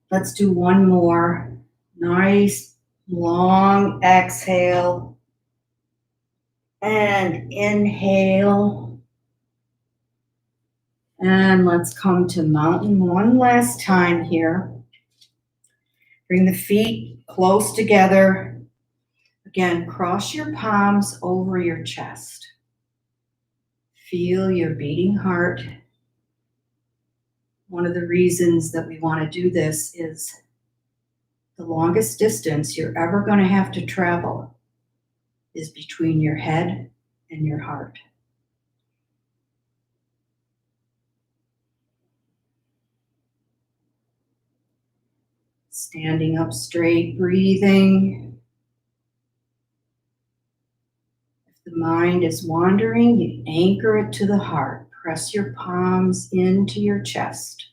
Let's do one more. Nice, long exhale. And inhale. And let's come to mountain one last time here. Bring the feet close together. Again, cross your palms over your chest. Feel your beating heart. One of the reasons that we want to do this is the longest distance you're ever going to have to travel is between your head and your heart. Standing up straight, breathing. If the mind is wandering, you anchor it to the heart. Press your palms into your chest.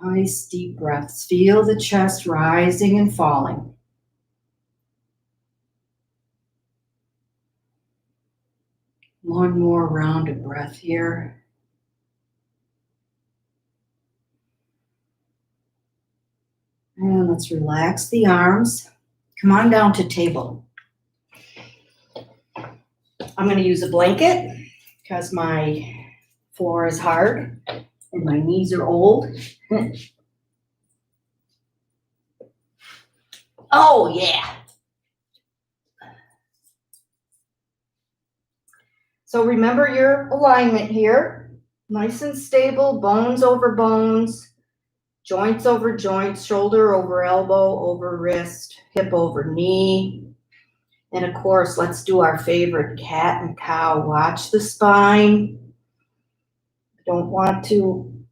Nice deep breaths. Feel the chest rising and falling. One more round of breath here. And let's relax the arms. Come on down to table. I'm going to use a blanket because my floor is hard and my knees are old. Oh, yeah. So remember your alignment here. Nice and stable, bones over bones, joints over joints, shoulder over elbow, over wrist, hip over knee. And of course, let's do our favorite cat and cow. Watch the spine. Don't want to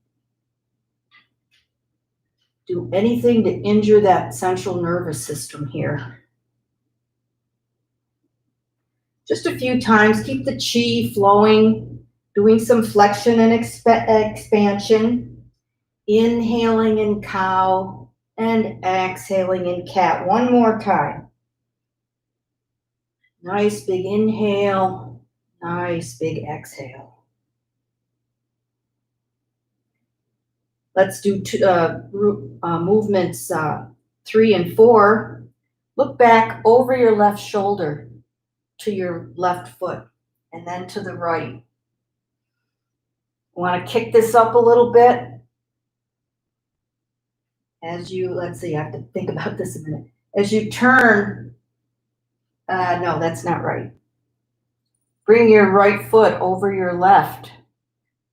do anything to injure that central nervous system here. Just a few times, keep the chi flowing, doing some flexion and expansion, inhaling in cow and exhaling in cat. One more time. Nice big inhale, nice big exhale. Let's do movements 3 and 4. Look back over your left shoulder to your left foot and then to the right. Want to kick this up a little bit as you, let's see, I have to think about this a minute. As you turn, no, that's not right. Bring your right foot over your left.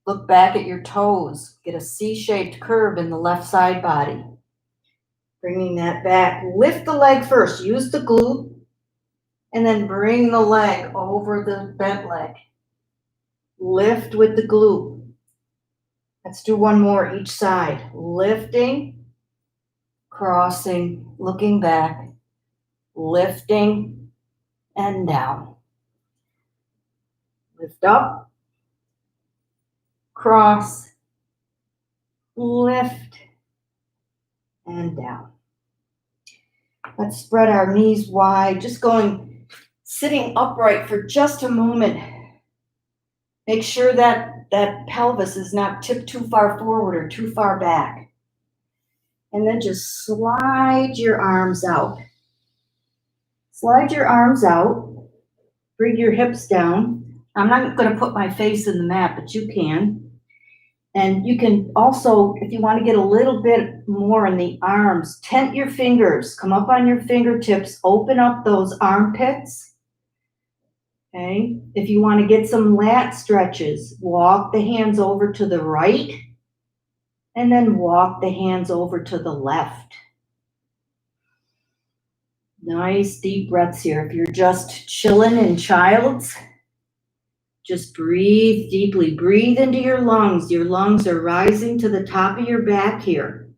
Look back at your toes. Get a C-shaped curve in the left side body. Bringing that back. Lift the leg first. Use the glute. And then bring the leg over the bent leg. Lift with the glute. Let's do one more each side. Lifting, crossing, looking back, lifting, and down. Lift up, cross, lift, and down. Let's spread our knees wide, just sitting upright for just a moment. Make sure that pelvis is not tipped too far forward or too far back. And then just slide your arms out. Slide your arms out. Bring your hips down. I'm not going to put my face in the mat, but you can. And you can also, if you want to get a little bit more in the arms, tent your fingers. Come up on your fingertips. Open up those armpits. Okay. If you want to get some lat stretches, walk the hands over to the right and then walk the hands over to the left. Nice deep breaths here. If you're just chilling in child's, just breathe deeply. Breathe into your lungs. Your lungs are rising to the top of your back here.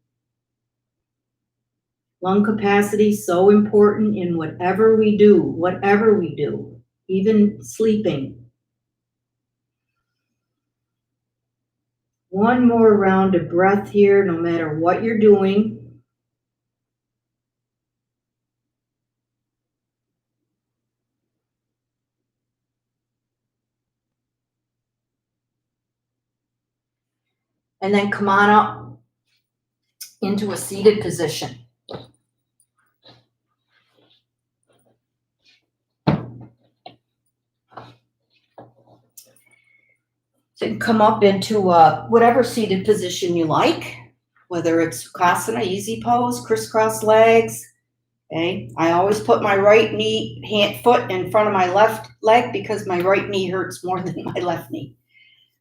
Lung capacity is so important in whatever we do, even sleeping. One more round of breath here, no matter what you're doing. And then come on up into a seated position. So you can come up into whatever seated position you like, whether it's Sukhasana, easy pose, crisscross legs. Okay, I always put my right foot in front of my left leg because my right knee hurts more than my left knee.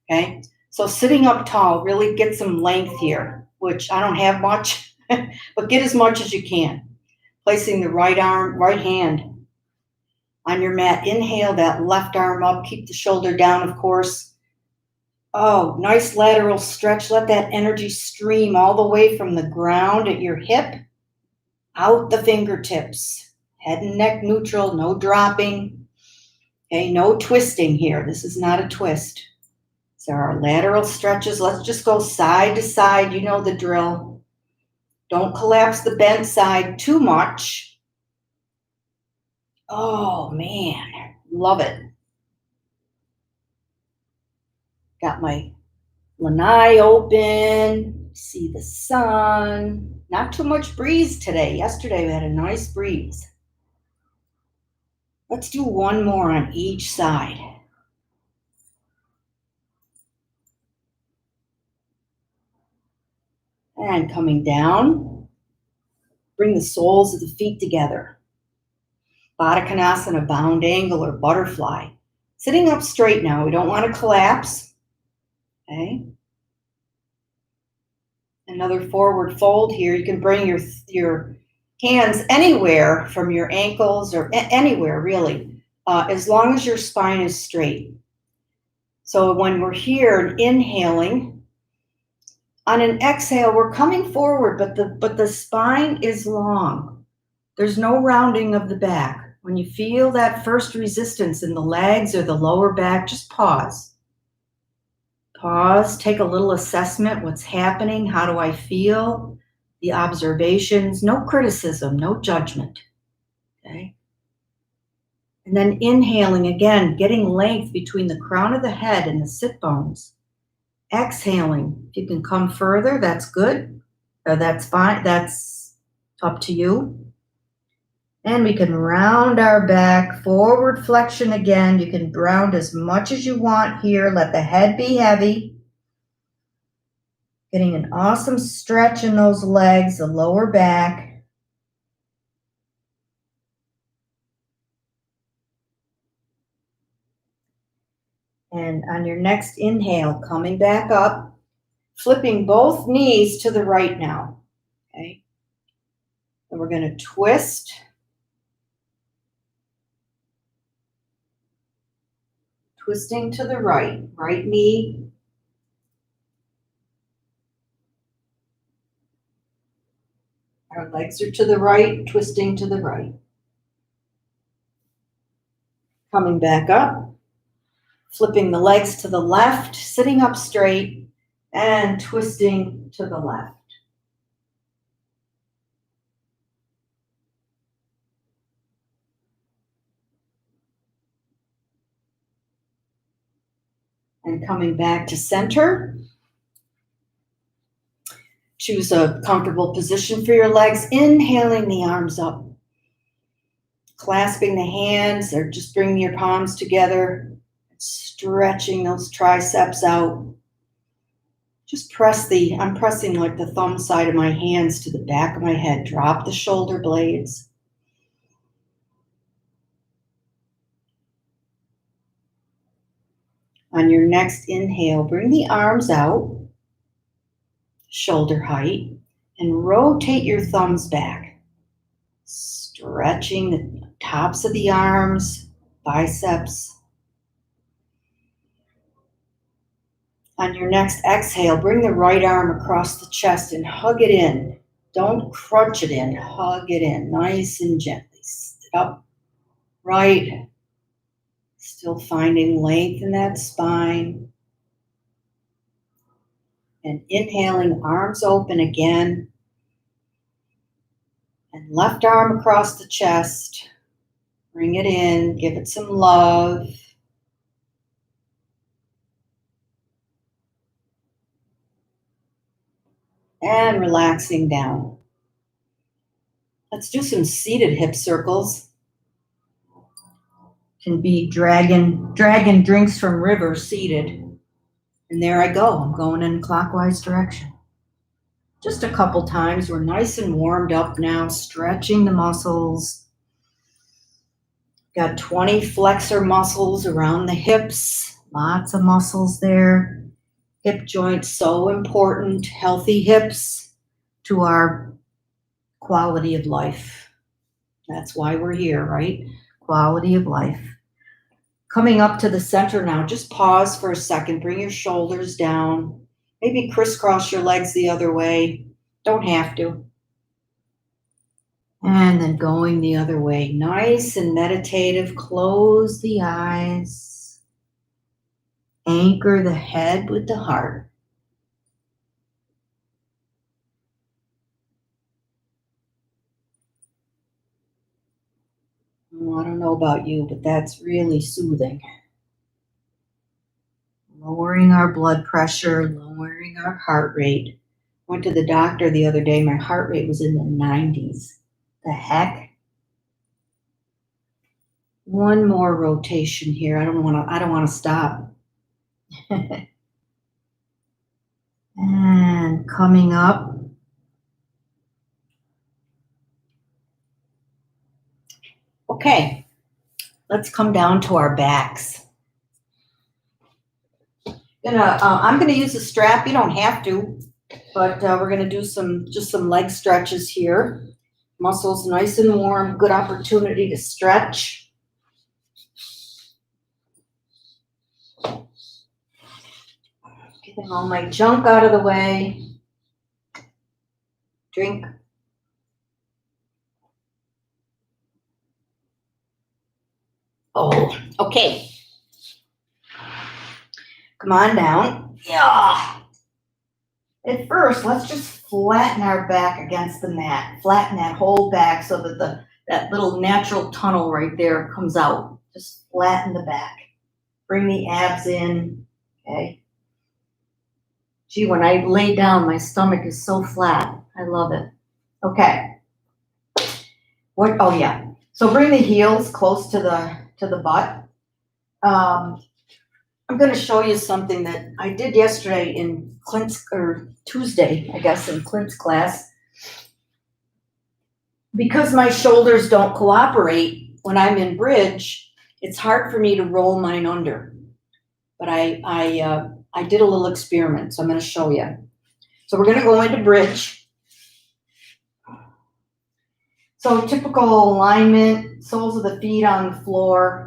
Okay, so sitting up tall, really get some length here, which I don't have much, but get as much as you can. Placing the right hand on your mat. Inhale that left arm up, keep the shoulder down, of course. Oh, nice lateral stretch. Let that energy stream all the way from the ground at your hip out the fingertips. Head and neck neutral, no dropping. Okay, no twisting here. This is not a twist. So our lateral stretches, let's just go side to side. You know the drill. Don't collapse the bent side too much. Oh man, love it. Got my lanai open, see the sun. Not too much breeze today. Yesterday we had a nice breeze. Let's do one more on each side. And coming down, bring the soles of the feet together. Baddha Konasana, bound angle or butterfly. Sitting up straight now, we don't want to collapse. Okay. Another forward fold here. You can bring your hands anywhere from your ankles or anywhere really, as long as your spine is straight. So when we're here and inhaling, on an exhale, we're coming forward, but the spine is long. There's no rounding of the back. When you feel that first resistance in the legs or the lower back, just pause. Pause, take a little assessment. What's happening? How do I feel? The observations, no criticism, no judgment. Okay. And then inhaling again, getting length between the crown of the head and the sit bones. Exhaling, if you can come further, that's good. That's fine. That's up to you. And we can round our back, forward flexion again. You can round as much as you want here. Let the head be heavy. Getting an awesome stretch in those legs, the lower back. And on your next inhale, coming back up, flipping both knees to the right now. Okay. And we're going to twist. Twisting to the right knee. Our legs are to the right, twisting to the right. Coming back up, flipping the legs to the left, sitting up straight, and twisting to the left. And coming back to center. Choose a comfortable position for your legs. Inhaling the arms up. Clasping the hands or just bringing your palms together. Stretching those triceps out. Just I'm pressing like the thumb side of my hands to the back of my head. Drop the shoulder blades. On your next inhale, bring the arms out, shoulder height, and rotate your thumbs back. Stretching the tops of the arms, biceps. On your next exhale, bring the right arm across the chest and hug it in. Don't crunch it in, hug it in, nice and gently. Sit up, right. Still finding length in that spine. And inhaling, arms open again. And left arm across the chest. Bring it in, give it some love. and relaxing down. Let's do some seated hip circles. Can be dragon drinks from river seated. And there I go. I'm going in a clockwise direction. Just a couple times. We're nice and warmed up now, stretching the muscles. Got 20 flexor muscles around the hips. Lots of muscles there. Hip joints, so important. Healthy hips to our quality of life. That's why we're here, right? Quality of life. Coming up to the center now, just pause for a second. Bring your shoulders down. Maybe crisscross your legs the other way. Don't have to. And then going the other way. Nice and meditative. Close the eyes. Anchor the head with the heart. Oh, I don't know about you, but that's really soothing. Lowering our blood pressure, lowering our heart rate. Went to the doctor the other day. My heart rate was in the 90s. The heck? One more rotation here. I don't want to stop. And coming up. Okay, let's come down to our backs. I'm gonna use a strap. You don't have to, but we're gonna do just some leg stretches here. Muscles nice and warm. Good opportunity to stretch. Getting all my junk out of the way. Drink. Oh, okay. Come on down. Yeah. At first, let's just flatten our back against the mat. Flatten that whole back so that that little natural tunnel right there comes out. Just flatten the back. Bring the abs in. Okay. Gee, when I lay down, my stomach is so flat. I love it. Okay. Oh yeah. So bring the heels close to the butt. I'm going to show you something that I did yesterday in Clint's, or Tuesday, I guess, in Clint's class. Because my shoulders don't cooperate when I'm in bridge, it's hard for me to roll mine under. But I did a little experiment, so I'm going to show you. So we're going to go into bridge. So typical alignment, soles of the feet on the floor.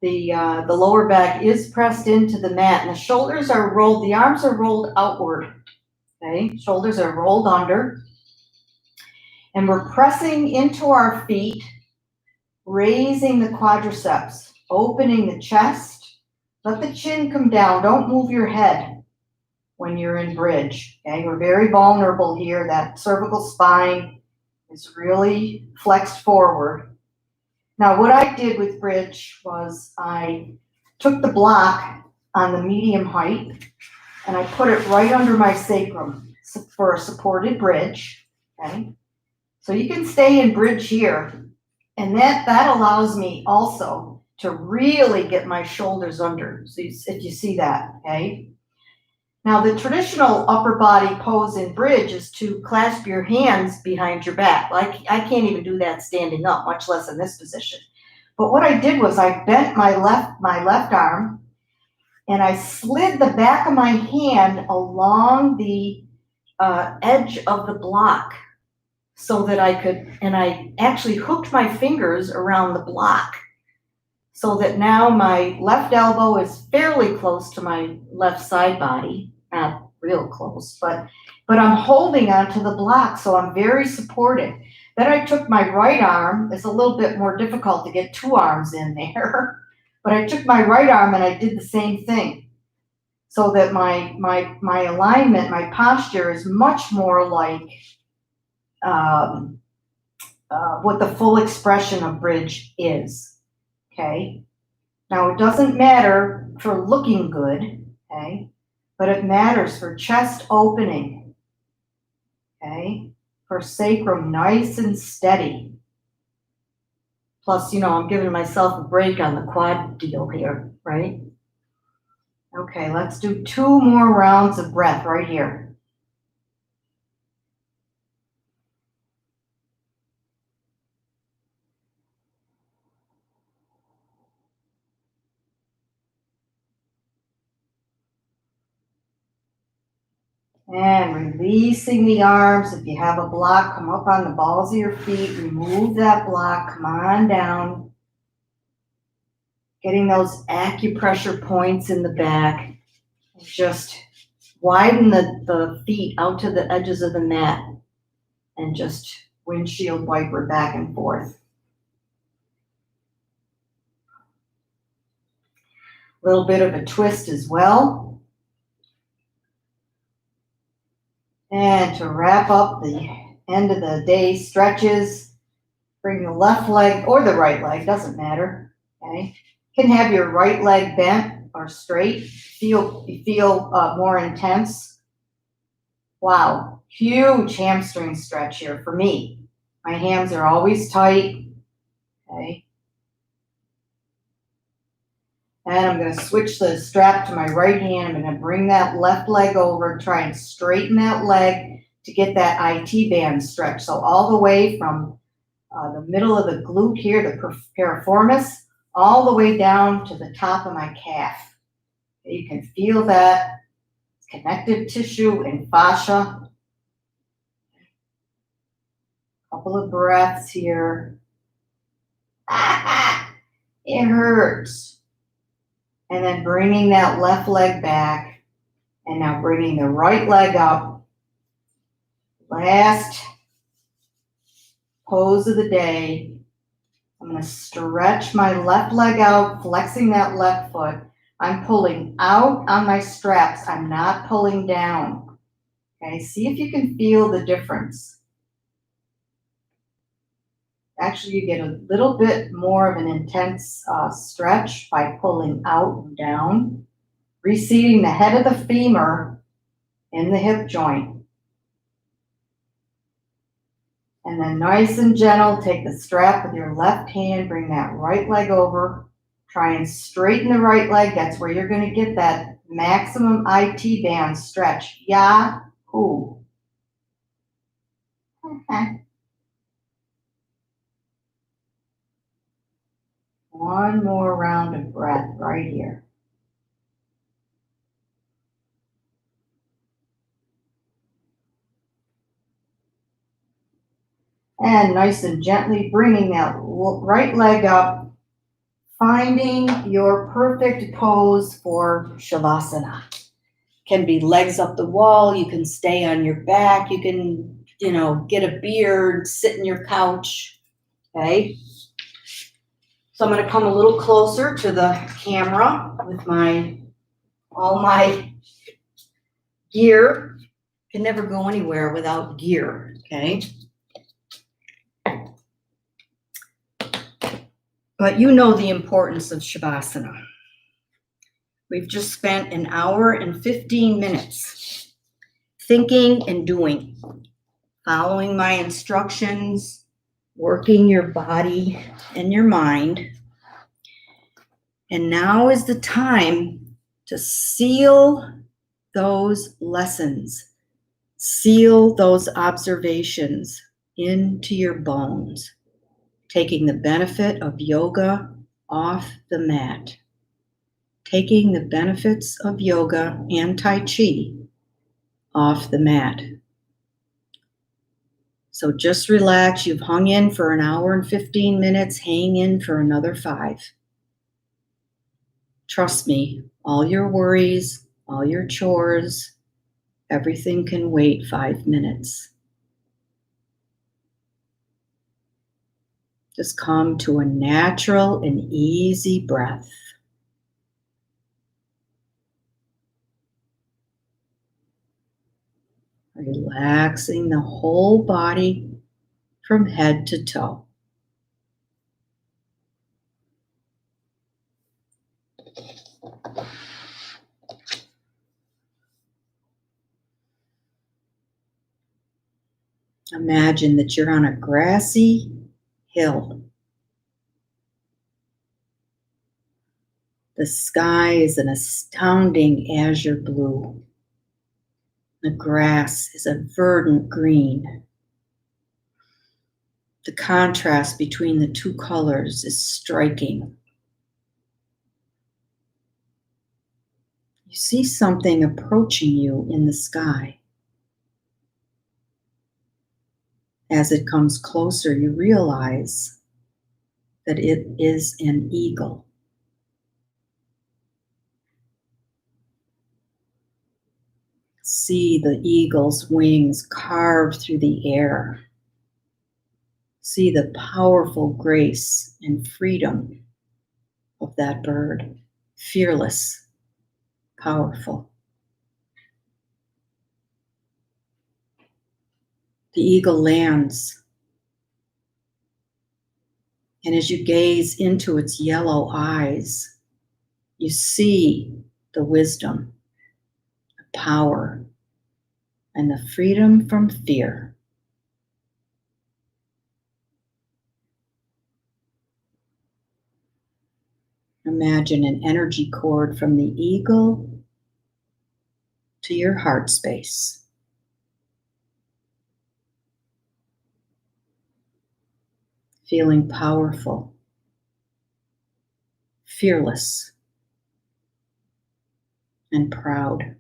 The lower back is pressed into the mat, and the shoulders are rolled. The arms are rolled outward. Okay, shoulders are rolled under, and we're pressing into our feet, raising the quadriceps, opening the chest. Let the chin come down. Don't move your head when you're in bridge. Okay, we're very vulnerable here. That cervical spine is really flexed forward. Now, what I did with bridge was I took the block on the medium height and I put it right under my sacrum for a supported bridge. Okay, so you can stay in bridge here, and that allows me also to really get my shoulders under. So if you see that, okay. Now, the traditional upper body pose in bridge is to clasp your hands behind your back. Like I can't even do that standing up, much less in this position. But what I did was I bent my left arm and I slid the back of my hand along the edge of the block so that I could, and I actually hooked my fingers around the block so that now my left elbow is fairly close to my left side body. Not real close, but I'm holding onto the block, so I'm very supported. Then I took my right arm. It's a little bit more difficult to get two arms in there, but I took my right arm and I did the same thing, so that my alignment, my posture is much more like what the full expression of bridge is. Okay. Now it doesn't matter for looking good. Okay. But it matters for chest opening. okay? For sacrum, nice and steady. Plus, I'm giving myself a break on the quad deal here, right? Okay, let's do 2 more rounds of breath right here. And releasing the arms. If you have a block, come up on the balls of your feet. Remove that block. Come on down. Getting those acupressure points in the back. Just widen the feet out to the edges of the mat. And just windshield wiper back and forth. A little bit of a twist as well. And to wrap up the end of the day stretches, bring the left leg or the right leg, doesn't matter, okay? You can have your right leg bent or straight. You feel more intense. Wow, huge hamstring stretch here for me. My hams are always tight, okay? And I'm going to switch the strap to my right hand. I'm going to bring that left leg over, try and straighten that leg to get that IT band stretch. So all the way from the middle of the glute here, the piriformis, all the way down to the top of my calf. You can feel that connective tissue and fascia. Couple of breaths here. It hurts. And then bringing that left leg back. And now bringing the right leg up. Last pose of the day. I'm going to stretch my left leg out, flexing that left foot. I'm pulling out on my straps. I'm not pulling down. Okay, see if you can feel the difference. Actually, you get a little bit more of an intense stretch by pulling out and down, reseating the head of the femur in the hip joint. And then nice and gentle, take the strap with your left hand, bring that right leg over, try and straighten the right leg. That's where you're going to get that maximum IT band stretch. Yahoo! Okay. One more round of breath right here. And nice and gently bringing that right leg up, finding your perfect pose for Shavasana. Can be legs up the wall, you can stay on your back, you can, get a beard, sit in your couch, okay? So I'm gonna come a little closer to the camera with all my gear. Can never go anywhere without gear, okay? But you know the importance of Shavasana. We've just spent an hour and 15 minutes thinking and doing, following my instructions, working your body and your mind. And now is the time to seal those lessons, seal those observations into your bones, taking the benefit of yoga off the mat, taking the benefits of yoga and Tai Chi off the mat. So just relax. You've hung in for an hour and 15 minutes. Hang in for another 5. Trust me, all your worries, all your chores, everything can wait 5 minutes. Just come to a natural and easy breath. Relaxing the whole body from head to toe. Imagine that you're on a grassy hill. The sky is an astounding azure blue. The grass is a verdant green. The contrast between the two colors is striking. You see something approaching you in the sky. As it comes closer, you realize that it is an eagle. See the eagle's wings carved through the air. See the powerful grace and freedom of that bird. Fearless, powerful. The eagle lands, and as you gaze into its yellow eyes, you see the wisdom, the power, and the freedom from fear. Imagine an energy cord from the eagle to your heart space. Feeling powerful, fearless, and proud.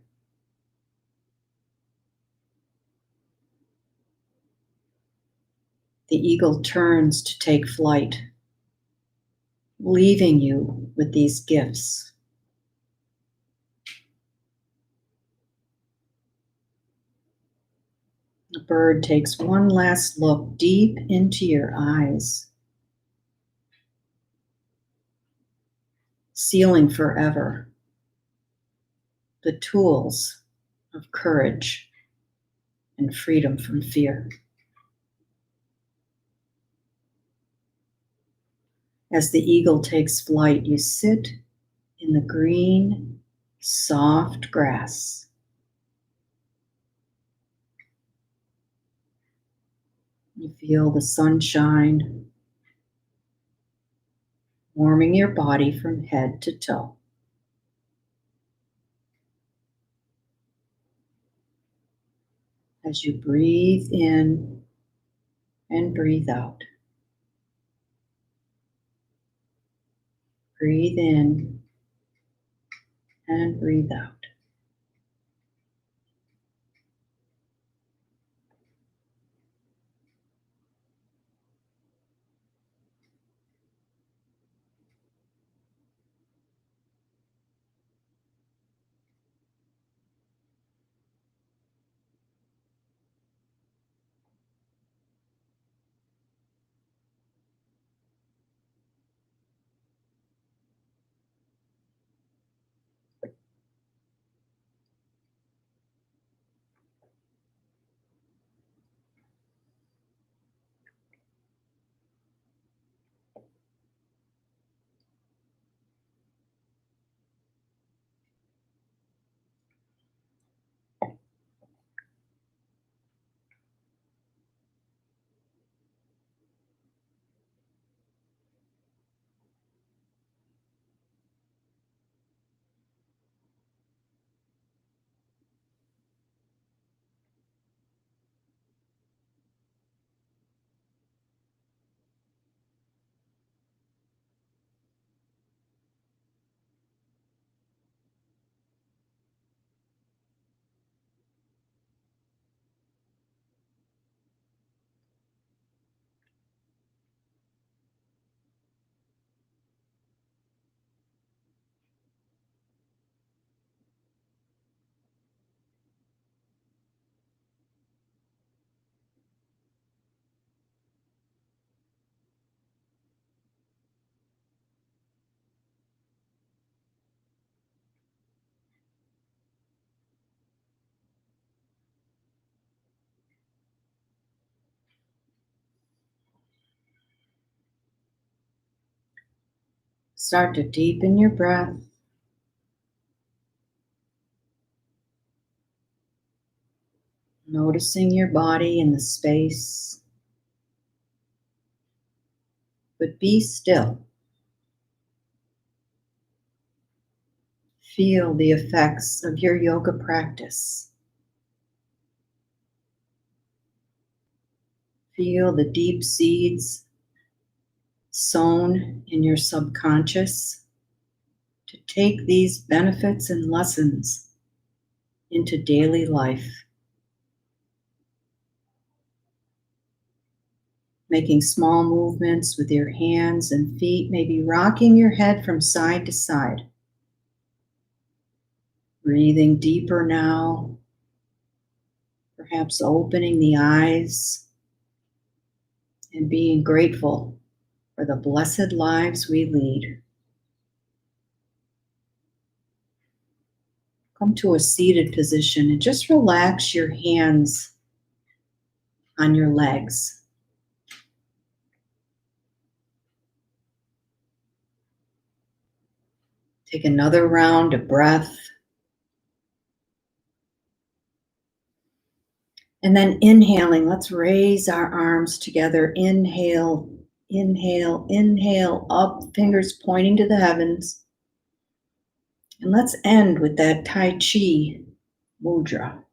The eagle turns to take flight, leaving you with these gifts. The bird takes one last look deep into your eyes, sealing forever the tools of courage and freedom from fear. As the eagle takes flight, you sit in the green, soft grass. You feel the sunshine warming your body from head to toe. As you breathe in and breathe out. Breathe in and breathe out. Start to deepen your breath. noticing your body in the space, but be still. Feel the effects of your yoga practice. Feel the deep seeds sown in your subconscious to take these benefits and lessons into daily life. Making small movements with your hands and feet, maybe rocking your head from side to side. Breathing deeper now, perhaps opening the eyes and being grateful for the blessed lives we lead. Come to a seated position and just relax your hands on your legs. Take another round of breath. And then inhaling, let's raise our arms together. Inhale, inhale, inhale, up, fingers pointing to the heavens. And let's end with that Tai Chi mudra.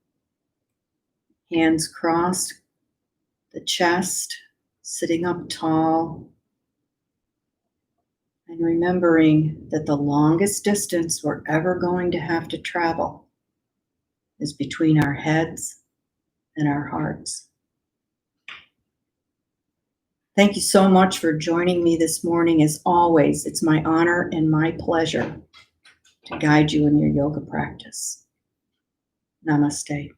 Hands crossed, the chest, sitting up tall. And remembering that the longest distance we're ever going to have to travel is between our heads and our hearts. Thank you so much for joining me this morning. As always, it's my honor and my pleasure to guide you in your yoga practice. Namaste.